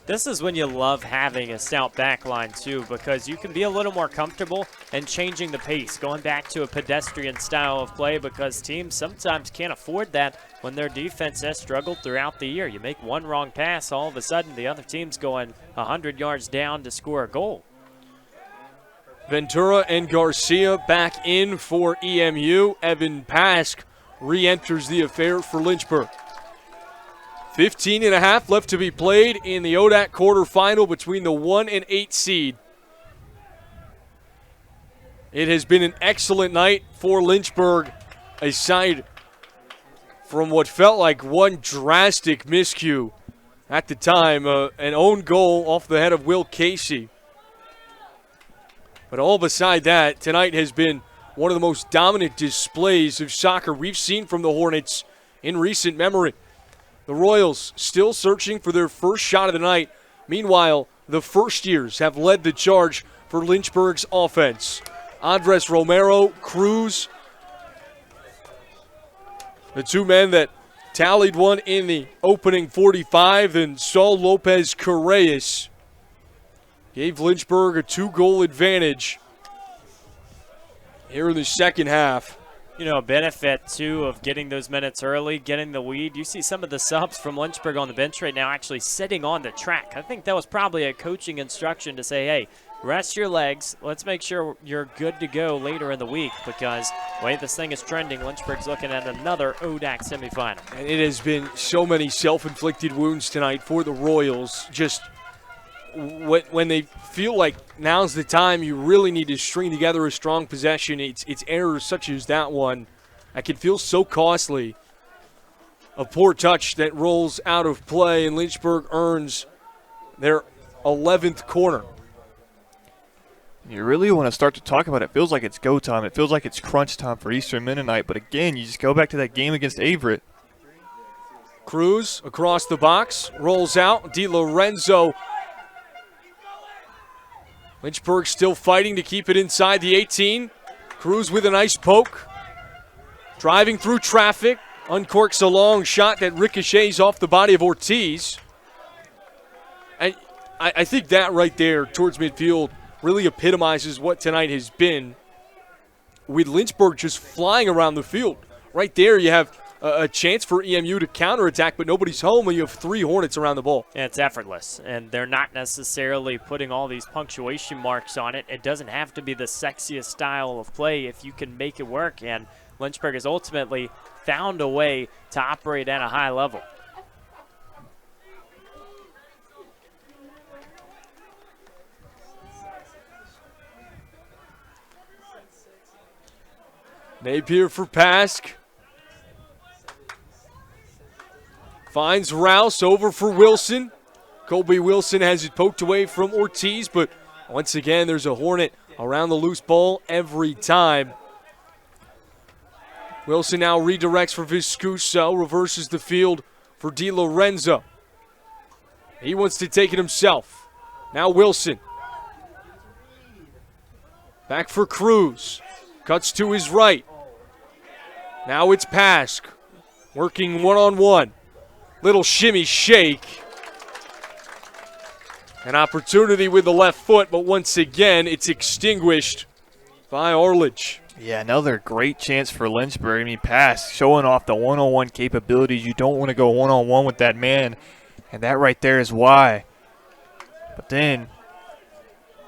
This is when you love having a stout back line, too, because you can be a little more comfortable and changing the pace, going back to a pedestrian style of play because teams sometimes can't afford that when their defense has struggled throughout the year. You make one wrong pass, all of a sudden the other team's going 100 yards down to score a goal. Ventura and Garcia back in for EMU. Evan Pask re-enters the affair for Lynchburg. 15 and a half left to be played in the ODAC quarterfinal between the 1 and 8 seed. It has been an excellent night for Lynchburg, aside from what felt like one drastic miscue at the time, an own goal off the head of Will Casey. But all beside that, tonight has been one of the most dominant displays of soccer we've seen from the Hornets in recent memory. The Royals still searching for their first shot of the night. Meanwhile, the first years have led the charge for Lynchburg's offense. Andres Romero, Cruz, the two men that tallied one in the opening 45, and Saul Lopez Correas gave Lynchburg a 2-goal advantage here in the second half. A benefit, too, of getting those minutes early, getting the lead. You see some of the subs from Lynchburg on the bench right now actually sitting on the track. I think that was probably a coaching instruction to say, hey, rest your legs. Let's make sure you're good to go later in the week because the way this thing is trending, Lynchburg's looking at another ODAC semifinal. And it has been so many self-inflicted wounds tonight for the Royals. Just when they feel like now's the time you really need to string together a strong possession, it's errors such as that one that can feel so costly. A poor touch that rolls out of play, and Lynchburg earns their 11th corner. You really want to start to talk about it. It feels like it's go time. It feels like it's crunch time for Eastern Mennonite. But again, you just go back to that game against Averett. Cruz across the box, rolls out. Di Lorenzo. Lynchburg still fighting to keep it inside the 18. Cruz with a nice poke. Driving through traffic. Uncorks a long shot that ricochets off the body of Ortiz. And I think that right there towards midfield really epitomizes what tonight has been, with Lynchburg just flying around the field. Right there you have a chance for EMU to counterattack, but nobody's home, and you have 3 Hornets around the ball. And it's effortless, and they're not necessarily putting all these punctuation marks on it. It doesn't have to be the sexiest style of play if you can make it work, and Lynchburg has ultimately found a way to operate at a high level. Napier for Pask. Finds Rouse over for Wilson. Colby Wilson has it poked away from Ortiz, but once again there's a Hornet around the loose ball every time. Wilson now redirects for Viscuso, reverses the field for DiLorenzo. He wants to take it himself. Now Wilson. Back for Cruz. Cuts to his right. Now it's Pask. Working one-on-one. Little shimmy shake. An opportunity with the left foot, but once again, it's extinguished by Arledge. Yeah, another great chance for Lynchburg. I mean, Pask showing off the one-on-one capabilities. You don't want to go one-on-one with that man, and that right there is why. But then,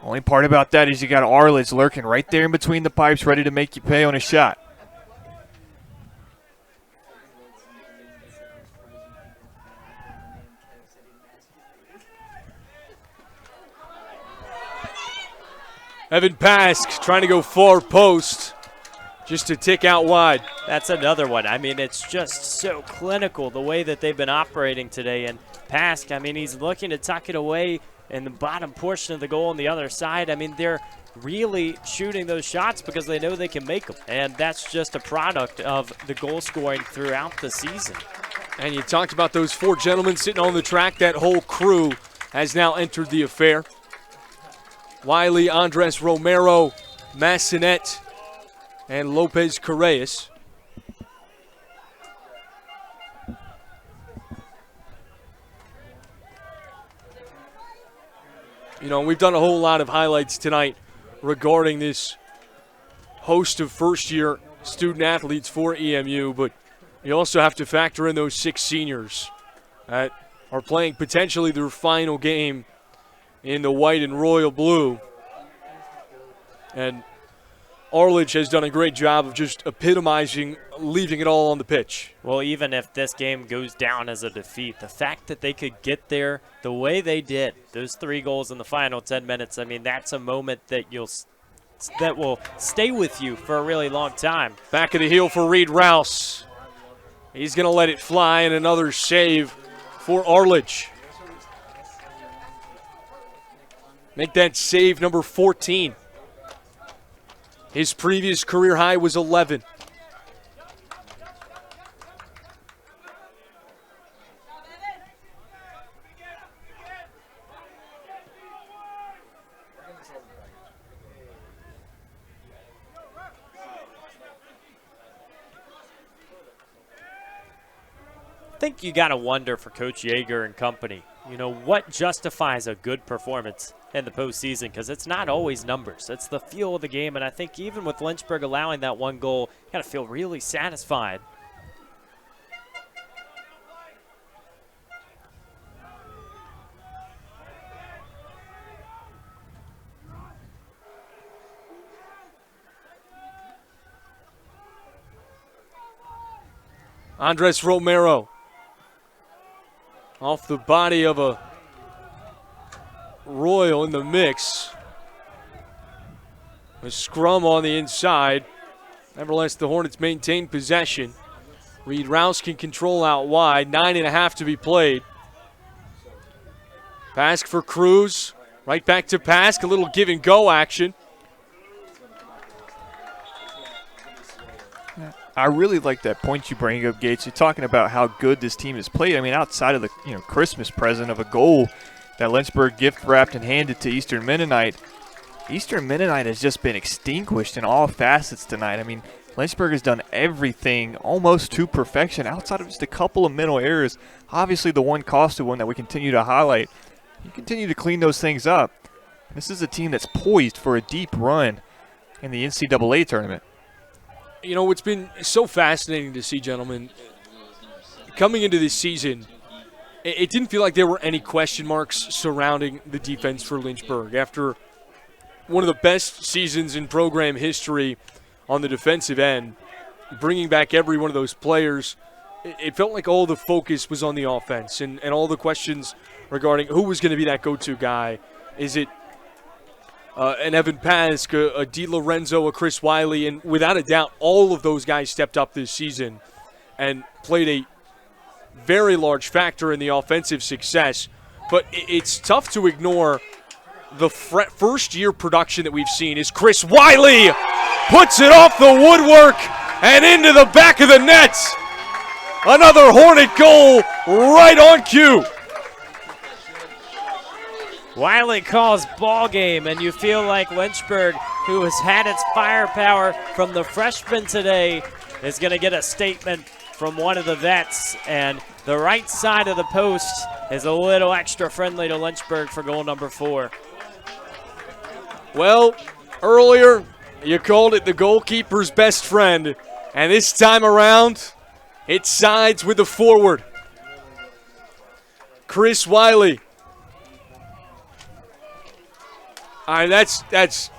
only part about that is you got Arledge lurking right there in between the pipes, ready to make you pay on a shot. Evan Pask trying to go far post just to tick out wide. That's another one. I mean, it's just so clinical the way that they've been operating today. And Pask, I mean, he's looking to tuck it away in the bottom portion of the goal on the other side. I mean, they're really shooting those shots because they know they can make them. And that's just a product of the goal scoring throughout the season. And you talked about those four gentlemen sitting on the track. That whole crew has now entered the affair. Wiley, Andres Romero, Massanet, and Lopez Correas. You know, we've done a whole lot of highlights tonight regarding this host of first-year student athletes for EMU, but you also have to factor in those 6 seniors that are playing potentially their final game in the white and royal blue. And Arledge has done a great job of just epitomizing leaving it all on the pitch. Well, even if this game goes down as a defeat, the fact that they could get there the way they did, those 3 goals in the final 10 minutes, I mean, that's a moment that that will stay with you for a really long time. Back of the heel for Reed Rouse. He's going to let it fly, and another save for Arledge. Make that save number 14. His previous career high was 11. I think you got to wonder for Coach Yeager and company, you know, what justifies a good performance in the postseason, because it's not always numbers. It's the feel of the game, and I think even with Lynchburg allowing that 1 goal, you got to feel really satisfied. Andres Romero off the body of a Royal in the mix. A scrum on the inside. Nevertheless, the Hornets maintain possession. Reed Rouse can control out wide. 9.5 to be played. Pask for Cruz. Right back to Pask. A little give and go action. I really like that point you bring up, Gates. You're talking about how good this team has played. I mean, outside of the Christmas present of a goal that Lynchburg gift wrapped and handed to Eastern Mennonite, Eastern Mennonite has just been extinguished in all facets tonight. I mean, Lynchburg has done everything almost to perfection outside of just a couple of mental errors. Obviously, the one costly one that we continue to highlight. You continue to clean those things up. This is a team that's poised for a deep run in the NCAA tournament. You know, it's been so fascinating to see, gentlemen, coming into this season, it didn't feel like there were any question marks surrounding the defense for Lynchburg. After one of the best seasons in program history on the defensive end, bringing back every one of those players, it felt like all the focus was on the offense and all the questions regarding who was going to be that go-to guy. Is it an Evan Pask, a DiLorenzo, a Chris Wiley, and without a doubt, all of those guys stepped up this season and played a very large factor in the offensive success. But it's tough to ignore the first-year production that we've seen is Chris Wiley puts it off the woodwork and into the back of the net. Another Hornet goal right on cue. Wiley calls ball game, and you feel like Lynchburg, who has had its firepower from the freshmen today, is going to get a statement from one of the vets, and the right side of the post is a little extra friendly to Lynchburg for goal number 4. Well, earlier you called it the goalkeeper's best friend, and this time around it sides with the forward. Chris Wiley. All right, that's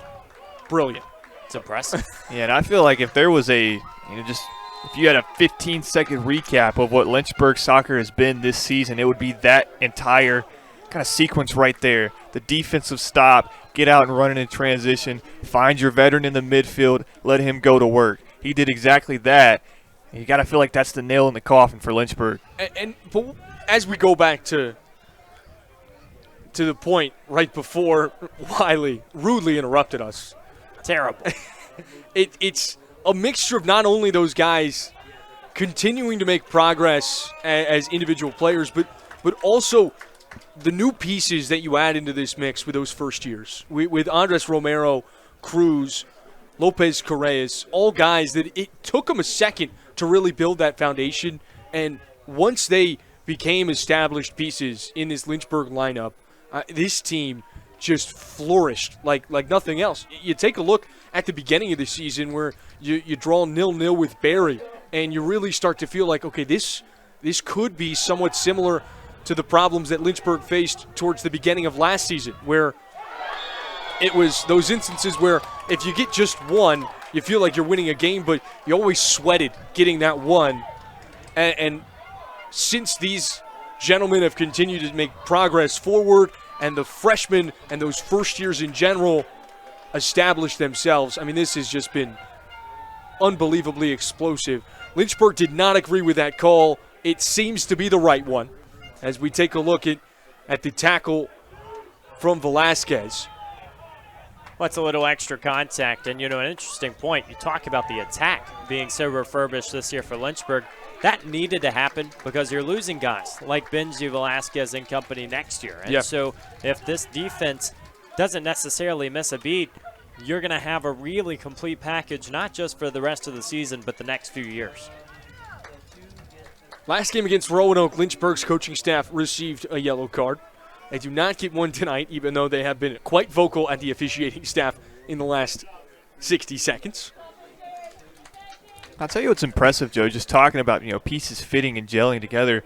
brilliant. It's impressive. Yeah, and I feel like if there was if you had a 15-second recap of what Lynchburg soccer has been this season, it would be that entire kind of sequence right there. The defensive stop, get out and run in transition, find your veteran in the midfield, let him go to work. He did exactly that. And you got to feel like that's the nail in the coffin for Lynchburg. But as we go back to the point right before Wiley rudely interrupted us. Terrible. It's a mixture of not only those guys continuing to make progress as individual players, but also the new pieces that you add into this mix with those first years. With Andres Romero, Cruz, Lopez Correas, all guys that it took them a second to really build that foundation. And once they became established pieces in this Lynchburg lineup, this team just flourished like nothing else. You take a look at the beginning of the season where you draw 0-0 with Barry, and you really start to feel like, okay, this could be somewhat similar to the problems that Lynchburg faced towards the beginning of last season, where it was those instances where if you get just one, you feel like you're winning a game, but you always sweated getting that one. And since these gentlemen have continued to make progress forward, and the freshmen and those first years in general established themselves, I mean, this has just been unbelievably explosive. Lynchburg did not agree with that call. It seems to be the right one as we take a look at the tackle from Velasquez. What's a little extra contact? And, an interesting point. You talk about the attack being so refurbished this year for Lynchburg. That needed to happen because you're losing guys like Benji Velasquez and company next year. And so if this defense doesn't necessarily miss a beat, you're going to have a really complete package, not just for the rest of the season, but the next few years. Last game against Roanoke, Lynchburg's coaching staff received a yellow card. They do not get one tonight, even though they have been quite vocal at the officiating staff in the last 60 seconds. I'll tell you what's impressive, Joe, just talking about, pieces fitting and gelling together.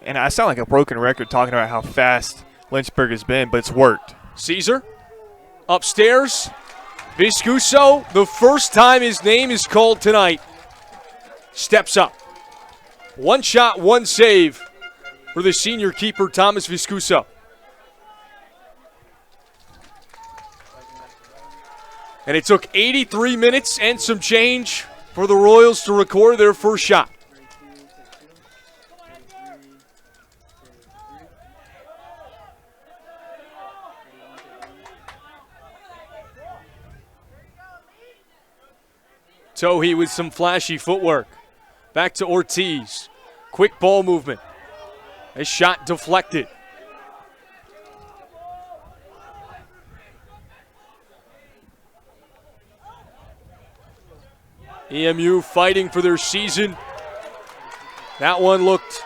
And I sound like a broken record talking about how fast Lynchburg has been, but it's worked. Caesar, upstairs. Viscuso, the first time his name is called tonight, steps up. One shot, one save for the senior keeper, Thomas Viscuso. And it took 83 minutes and some change for the Royals to record their first shot. Tohi with some flashy footwork. Back to Ortiz. Quick ball movement. A shot deflected. EMU fighting for their season. That one looked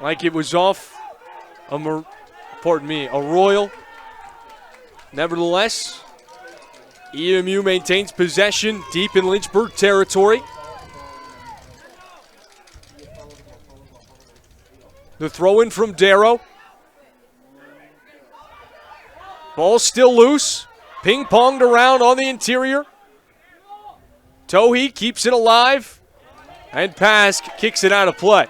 like it was off a Royal. Nevertheless, EMU maintains possession deep in Lynchburg territory. The throw-in from Darrow. Ball still loose. Ping-ponged around on the interior. Tohi keeps it alive. And Pask kicks it out of play.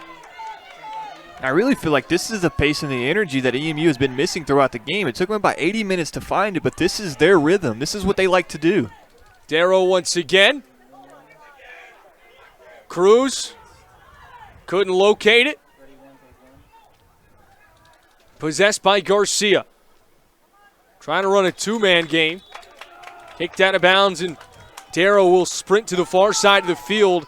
I really feel like this is the pace and the energy that EMU has been missing throughout the game. It took them about 80 minutes to find it, but this is their rhythm. This is what they like to do. Darrow once again. Cruz couldn't locate it. Possessed by Garcia. Trying to run a two-man game. Kicked out of bounds, and Darrow will sprint to the far side of the field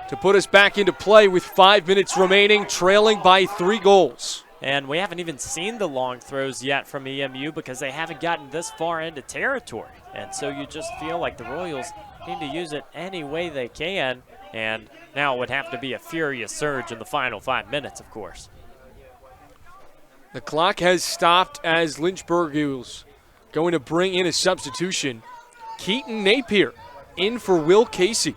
to put us back into play with 5 minutes remaining, trailing by 3 goals. And we haven't even seen the long throws yet from EMU because they haven't gotten this far into territory. And so you just feel like the Royals need to use it any way they can. And now it would have to be a furious surge in the final 5 minutes, of course. The clock has stopped as Lynchburg is going to bring in a substitution. Keaton Napier in for Will Casey.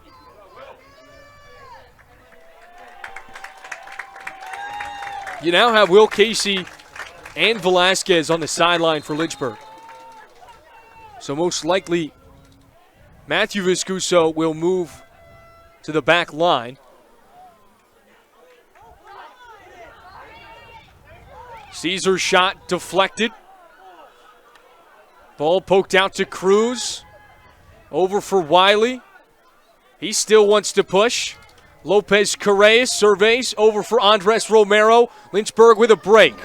You now have Will Casey and Velasquez on the sideline for Lynchburg. So most likely, Matthew Viscuso will move to the back line. Caesar's shot deflected. Ball poked out to Cruz. Over for Wiley. He still wants to push. Lopez Correa surveys over for Andres Romero. Lynchburg with a break.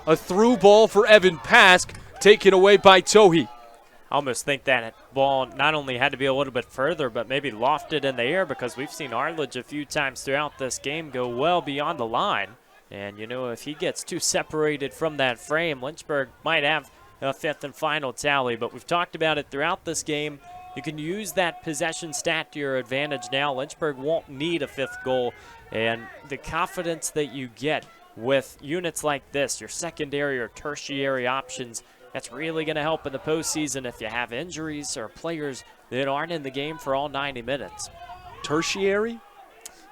A through ball for Evan Pask, taken away by Tohi. I almost think that ball not only had to be a little bit further, but maybe lofted in the air, because we've seen Arledge a few times throughout this game go well beyond the line. And, you know, if he gets too separated from that frame, Lynchburg might have a 5th and final tally. But we've talked about it throughout this game. You can use that possession stat to your advantage now. Lynchburg won't need a 5th goal. And the confidence that you get with units like this, your secondary or tertiary options, that's really going to help in the postseason if you have injuries or players that aren't in the game for all 90 minutes. Tertiary?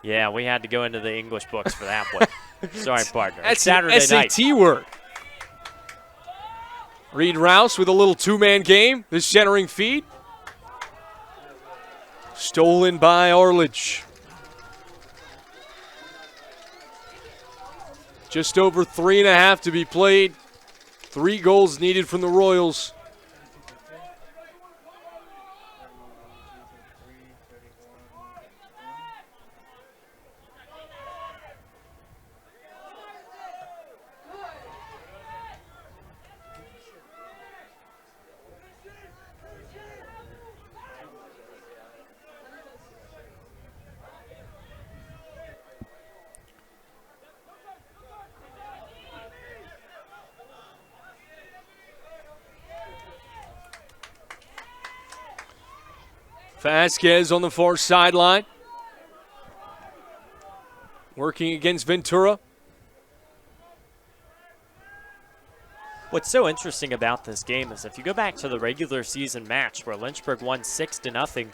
Yeah, we had to go into the English books for that one. Sorry, partner. That's Saturday an SAT night. word. Reed Rouse with a little two-man game. The centering feed. Stolen by Arledge. Just over 3.5 to be played. 3 goals needed from the Royals. Vasquez on the far sideline. Working against Ventura. What's so interesting about this game is if you go back to the regular season match where Lynchburg won 6-0,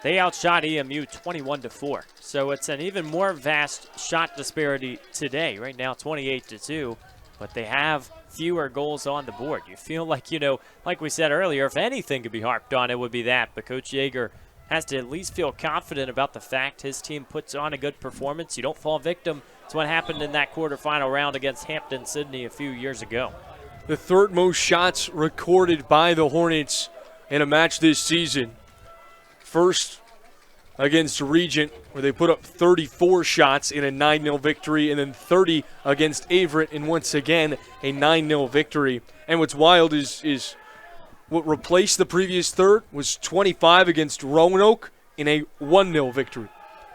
they outshot EMU 21-4. So it's an even more vast shot disparity today. Right now, 28-2, but they have fewer goals on the board. You feel like, you know, like we said earlier, if anything could be harped on, it would be that. But Coach Yeager has to at least feel confident about the fact his team puts on a good performance. You don't fall victim to what happened in that quarterfinal round against Hampton Sydney a few years ago. The 3rd most shots recorded by the Hornets in a match this season. First against Regent, where they put up 34 shots in a 9-0 victory, and then 30 against Averett, and once again a 9-0 victory. And what's wild is what replaced the previous third was 25 against Roanoke in a 1-0 victory.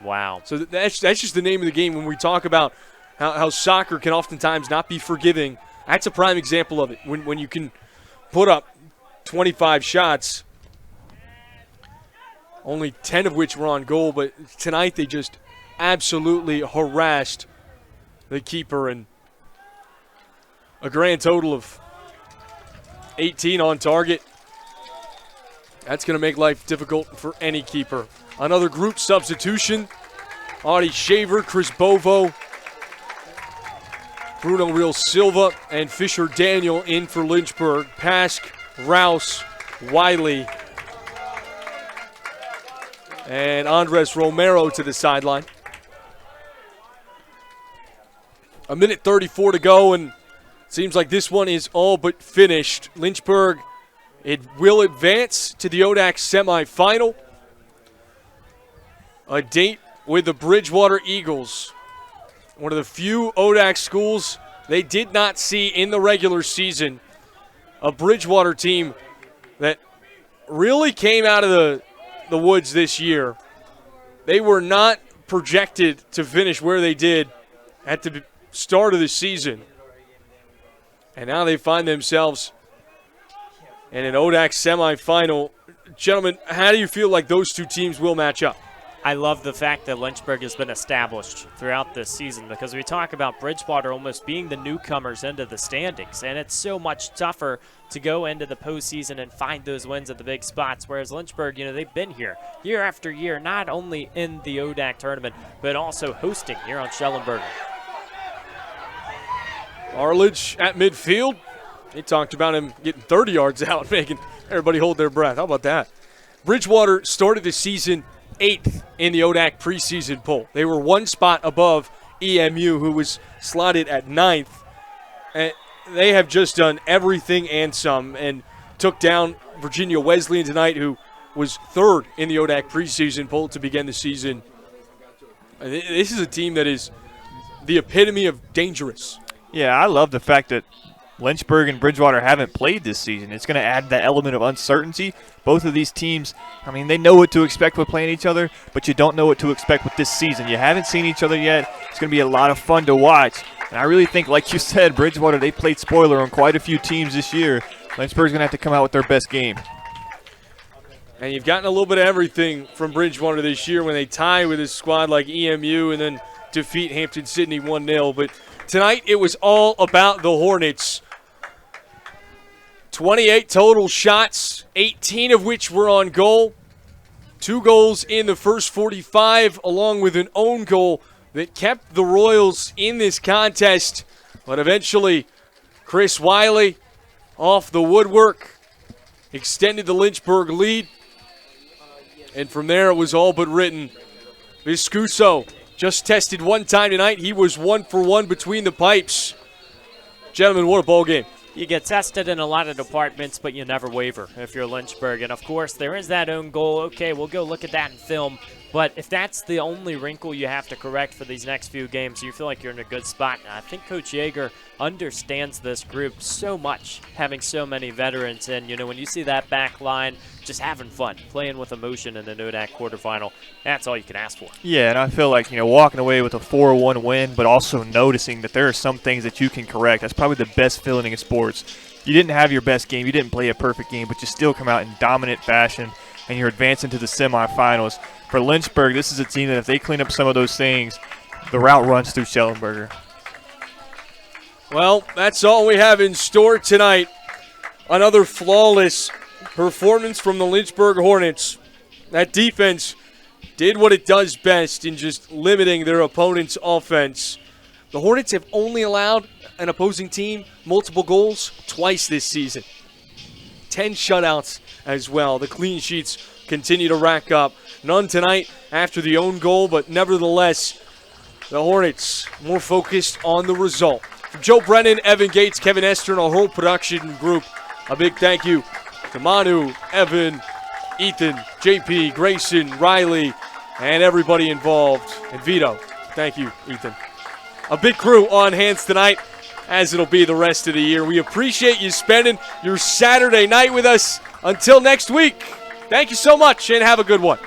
Wow. So that's just the name of the game. When we talk about how soccer can oftentimes not be forgiving, that's a prime example of it. When you can put up 25 shots, only 10 of which were on goal, but tonight they just absolutely harassed the keeper, and a grand total of 18 on target. That's going to make life difficult for any keeper. Another group substitution. Audie Shaver, Chris Bovo, Bruno Real Silva, and Fisher Daniel in for Lynchburg. Pask, Rouse, Wiley, and Andres Romero to the sideline. 1:34 to go, and seems like this one is all but finished. Lynchburg, it will advance to the ODAC semifinal. A date with the Bridgewater Eagles, one of the few ODAC schools they did not see in the regular seaon a Bridgewater team that really came out of the woods this year. They were not projected to finish where they did at the start of the season. And now they find themselves in an ODAC semifinal. Gentlemen, how do you feel like those two teams will match up? I love the fact that Lynchburg has been established throughout this season, because we talk about Bridgewater almost being the newcomers into the standings, and it's so much tougher to go into the postseason and find those wins at the big spots, whereas Lynchburg, they've been here year after year, not only in the ODAC tournament, but also hosting here on Schellenberger. Arledge at midfield. They talked about him getting 30 yards out, making everybody hold their breath. How about that? Bridgewater started the season 8th in the ODAC preseason poll. They were one spot above EMU, who was slotted at 9th. And they have just done everything and some, and took down Virginia Wesleyan tonight, who was 3rd in the ODAC preseason poll to begin the season. This is a team that is the epitome of dangerous. Yeah, I love the fact that Lynchburg and Bridgewater haven't played this season. It's going to add that element of uncertainty. Both of these teams, they know what to expect with playing each other, but you don't know what to expect with this season. You haven't seen each other yet. It's going to be a lot of fun to watch. And I really think, like you said, Bridgewater, they played spoiler on quite a few teams this year. Lynchburg's going to have to come out with their best game. And you've gotten a little bit of everything from Bridgewater this year when they tie with a squad like EMU and then defeat Hampton-Sydney 1-0. But tonight it was all about the Hornets. 28 total shots, 18 of which were on goal. 2 goals in the first 45, along with an own goal that kept the Royals in this contest. But eventually, Chris Wiley off the woodwork extended the Lynchburg lead. And from there, it was all but written. Viscuso just tested one time tonight. He was 1 for 1 between the pipes. Gentlemen, what a ball game. You get tested in a lot of departments, but you never waver if you're Lynchburg. And, of course, there is that own goal. Okay, we'll go look at that in film. But if that's the only wrinkle you have to correct for these next few games, you feel like you're in a good spot. And I think Coach Yeager understands this group so much, having so many veterans. And, when you see that back line just having fun, playing with emotion in the ODAC quarterfinal, that's all you can ask for. Yeah, and I feel like, walking away with a 4-1 win, but also noticing that there are some things that you can correct. That's probably the best feeling in sports. You didn't have your best game. You didn't play a perfect game, but you still come out in dominant fashion, and you're advancing to the semifinals. For Lynchburg, this is a team that if they clean up some of those things, the route runs through Schellenberger. Well, that's all we have in store tonight. Another flawless performance from the Lynchburg Hornets. That defense did what it does best in just limiting their opponent's offense. The Hornets have only allowed an opposing team multiple goals twice this season. 10 shutouts as well. The clean sheets continue to rack up. None tonight after the own goal, but nevertheless, the Hornets more focused on the result. From Joe Brennan, Evan Gates, Kevin Esther, and our whole production group, a big thank you to Manu, Evan, Ethan, JP, Grayson, Riley, and everybody involved. And Vito, thank you, Ethan. A big crew on hands tonight, as it'll be the rest of the year. We appreciate you spending your Saturday night with us. Until next week, thank you so much, and have a good one.